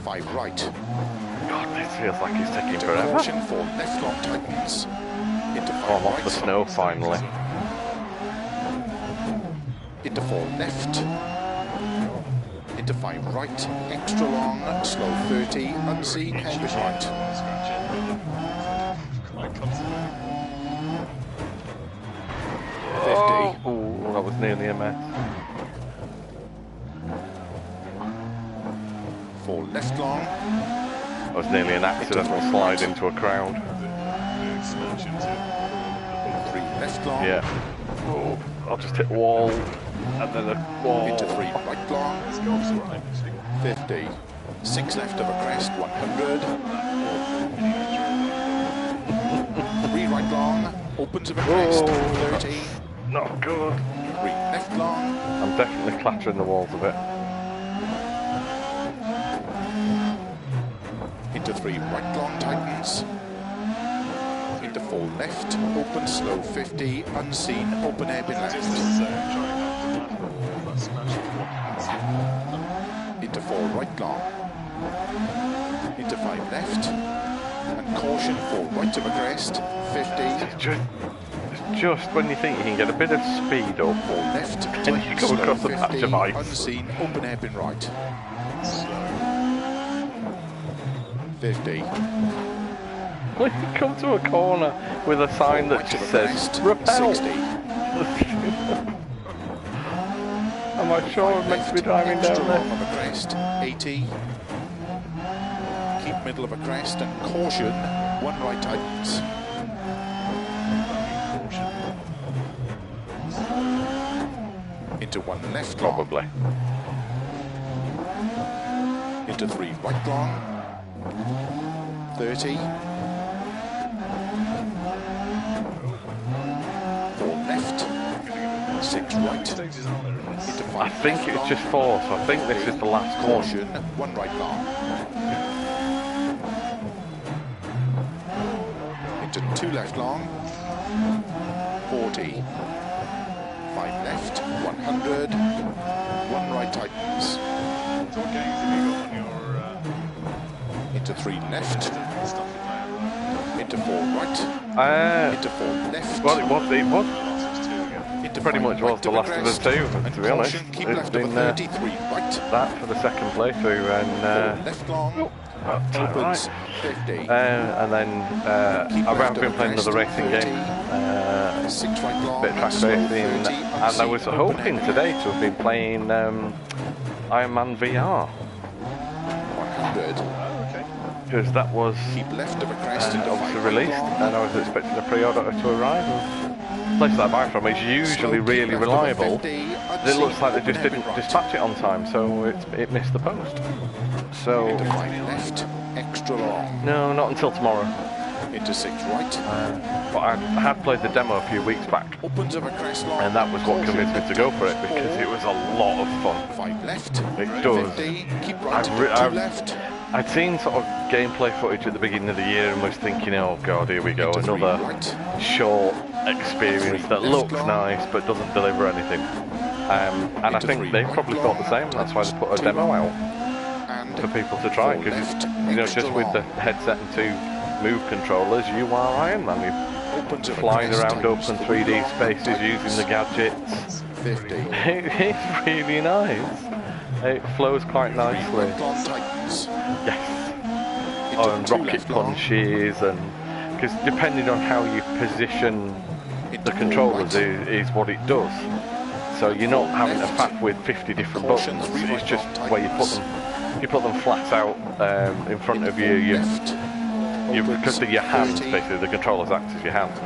C: 5 right,
B: God, this feels like it's taking
C: into
B: forever.
C: caution, 4 left long, tightens. Into 5
B: Oh, I'm off
C: right,
B: the snow finally.
C: into 4 left, into 5 right, extra long, slow 30, unseen, hairpin right.
A: Quite constantly.
C: 50,
B: Oh, that was nearly a mess.
C: 4 left long,
B: That was nearly an accidental slide into a crowd.
A: The expansion to
C: 3 left long,
B: Yeah. Oh, I'll just hit the wall, and then a wall.
C: into 3 right long,
A: this golf's alright, actually.
C: 50, 6 left of a crest, 100, 3 right long, opens of a crest,
B: Whoa.
C: 30, 3
B: Not good.
C: left long,
B: I'm definitely clattering the walls a bit.
C: into 3 right long, tightens, into 4 left, open slow 50, unseen, open hairpin
A: Just
C: left,
A: trying not to that smash.
C: into 4 right long, into 5 left, and caution 4 right of a crest, 50,
B: Just when you think you can get a bit of speed up,
C: 4 left,
B: and you
C: tightens,
B: go
C: slow
B: across a patch
C: 50,
B: of ice.
C: unseen, open hairpin right, 50,
B: When you come to a corner with a sign that
C: right of
B: just
C: a
B: says
C: crest,
B: repel.
C: 60,
B: Am I sure I'm meant to be driving
C: extra
B: down
C: long
B: there?
C: of a crest, 80, keep middle of a crest, and caution, 1 right tightens, into 1 left long,
B: Probably.
C: into 3 right long, 30, 4 left, 6 right,
A: Stages aren't there in this?
C: into 5
B: I think
C: left
B: it's
C: long,
B: just 4, so I think this is the last one.
C: caution, 1 right long, into 2 left long, 40, 5 left, 100, 1 right tightens,
A: So what games have you got on your
C: into 3 left,
A: stuff you play?
C: into 4 right, into 4 left,
B: Well, it was
A: Last was 2 again.
C: into
B: pretty
C: 5
B: much
C: right
B: was the
C: of a
B: last of the
C: crest,
B: 2,
C: and
B: to be honest.
C: caution, keep
B: It's
C: left of a
B: been
C: 30, 3 right,
B: that for the second playthrough,
C: 4
B: and
C: left long,
B: right.
C: opens 50,
B: And then I've been playing another racing game,
C: 6 right long,
B: bit of track
C: slow
B: racing,
C: 30,
B: and I was
C: unseen, open
B: hoping
C: hairpin
B: today
C: left,
B: to have been playing Iron Man VR,
C: 100,
B: because that was
C: keep left of a crest, into 5
B: obviously
C: right
B: released,
C: long,
B: and I was expecting a pre-order to arrive. The place that I buy from is usually
C: slow,
B: really
C: keep left of a
B: reliable.
C: 50,
B: It
C: unseen,
B: looks like they
C: open
B: just
C: hairpin
B: didn't
C: right,
B: dispatch it on time, so it missed the post. So
C: into 5 left, extra long,
B: no, not until tomorrow.
C: into 6 right,
B: But I had played the demo a few weeks back,
C: opens of a crest long,
B: and that was what convinced me to go for it, because it was a lot of fun.
C: 5 left,
B: It does.
C: 50, keep right,
B: I've
C: into
B: re-
C: 2
B: I've-
C: left,
B: I'd seen sort of gameplay footage at the beginning of the year and was thinking, oh god, here we go,
C: into 3
B: another
C: right,
B: short experience that looks nice but doesn't deliver anything. And I
C: Into
B: think
C: 3
B: they
C: right
B: probably thought the same, that's why they put a
C: 2
B: demo out
C: and
B: for people to try,
C: 4
B: because
C: left,
B: just
C: extra
B: with the
C: long,
B: headset and 2 move controllers, you are Iron Man. You're
C: opens of a
B: flying
C: crest,
B: around
C: tightens
B: open
C: 3
B: 3D
C: long,
B: spaces
C: tightens,
B: using the gadgets,
C: 50.
B: It's really nice. It flows quite nicely.
C: Left long tightens.
B: Yes.
C: Into
B: And
C: 2
B: rocket
C: left long.
B: punches, and because depending on how you position the controllers is what it does. So you're not having to faff with 50 different buttons. It's just where you put them. You put them flat out in front of you. Because they're your hands, basically, the controllers act as your hands.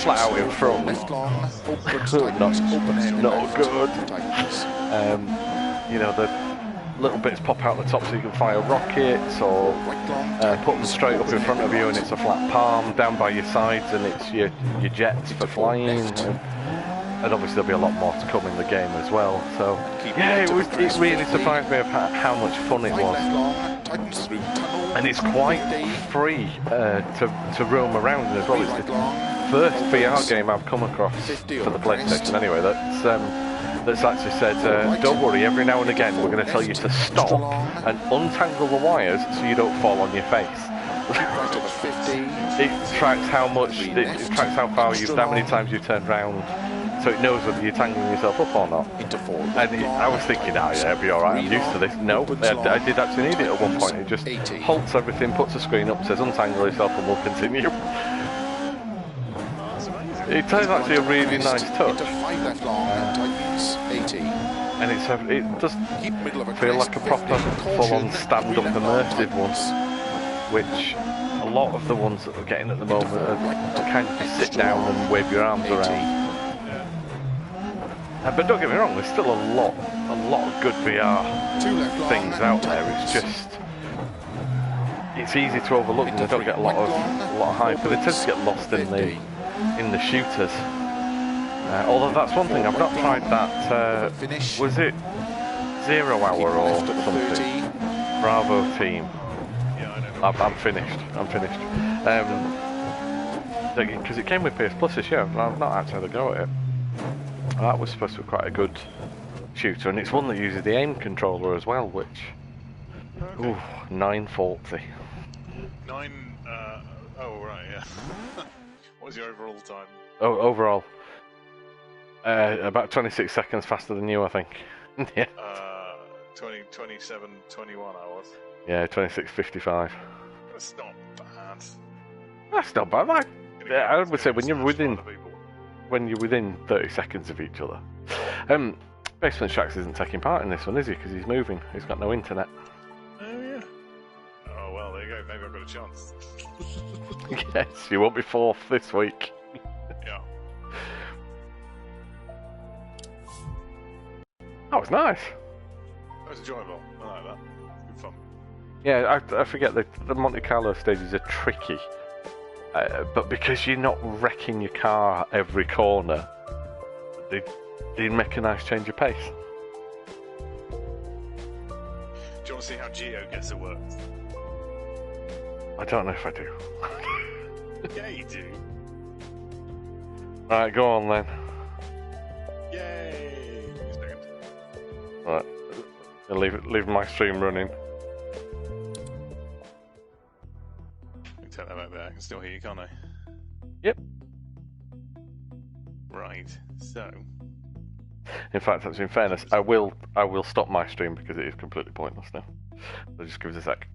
B: Flat out in front. Not good. You know, the little bits pop out the top so you can fire rockets, or put them straight up in front of you and it's a flat palm. Down by your sides and it's your jets for flying. And obviously there'll be a lot more to come in the game as well. So yeah, it really surprised me of how much fun it was. And it's quite free to roam around as well. It's the first VR game I've come across for the PlayStation anyway that's actually said, don't worry, every now and again we're going to tell you to stop and untangle the wires so you don't fall on your face. It tracks how far how many times you've turned round, so it knows whether you're tangling yourself up or not. And I was thinking, yeah, it'll be alright, I'm used to this. No, I did actually need it at one point. It just halts everything, puts a screen up, says untangle yourself and we'll continue. It is actually a really nice touch. And it does feel like a proper full-on stand-up immersive one, which a lot of the ones that we're getting at the moment are kind of sit down and wave your arms around. But don't get me wrong, there's still a lot of good VR things out there. It's just it's easy to overlook and they don't get a lot of hype, but they tend to get lost in the shooters. Although that's one thing, I've not tried that, was it 0 Hour or something? Bravo Team. I'm finished. Because it came with PS Plus this year, and I've not actually had a go at it. That was supposed to be quite a good shooter, and it's one that uses the aim controller as well, which... Okay. Ooh, 940.
A: Oh right, yeah. What was your overall time?
B: Oh, overall. About 26 seconds faster than you, I think. Yeah.
A: 27, 21 hours.
B: Yeah, 26:55.
A: That's not bad.
B: That's not bad. I would say when you're within 30 seconds of each other. Basement Shax isn't taking part in this one, is he? Because he's moving. He's got no internet.
A: Oh yeah. Oh well, there you go. Maybe I've got a chance.
B: Yes, you won't be fourth this week.
A: Yeah.
B: That was nice.
A: That was enjoyable. I like that. Good fun.
B: Yeah, I forget the Monte Carlo stages are tricky. But because you're not wrecking your car every corner, they make a nice change of pace.
A: Do you want to see how Geo gets it worked?
B: I don't know if I do.
A: Yeah, you do.
B: Right, go on then.
A: Yay! Give me a second.
B: Right, I'll leave my stream running.
A: Take that back there. I can still hear you, can't I?
B: Yep.
A: Right. So.
B: In fact, in fairness, I will stop my stream because it is completely pointless now. So just give us a sec.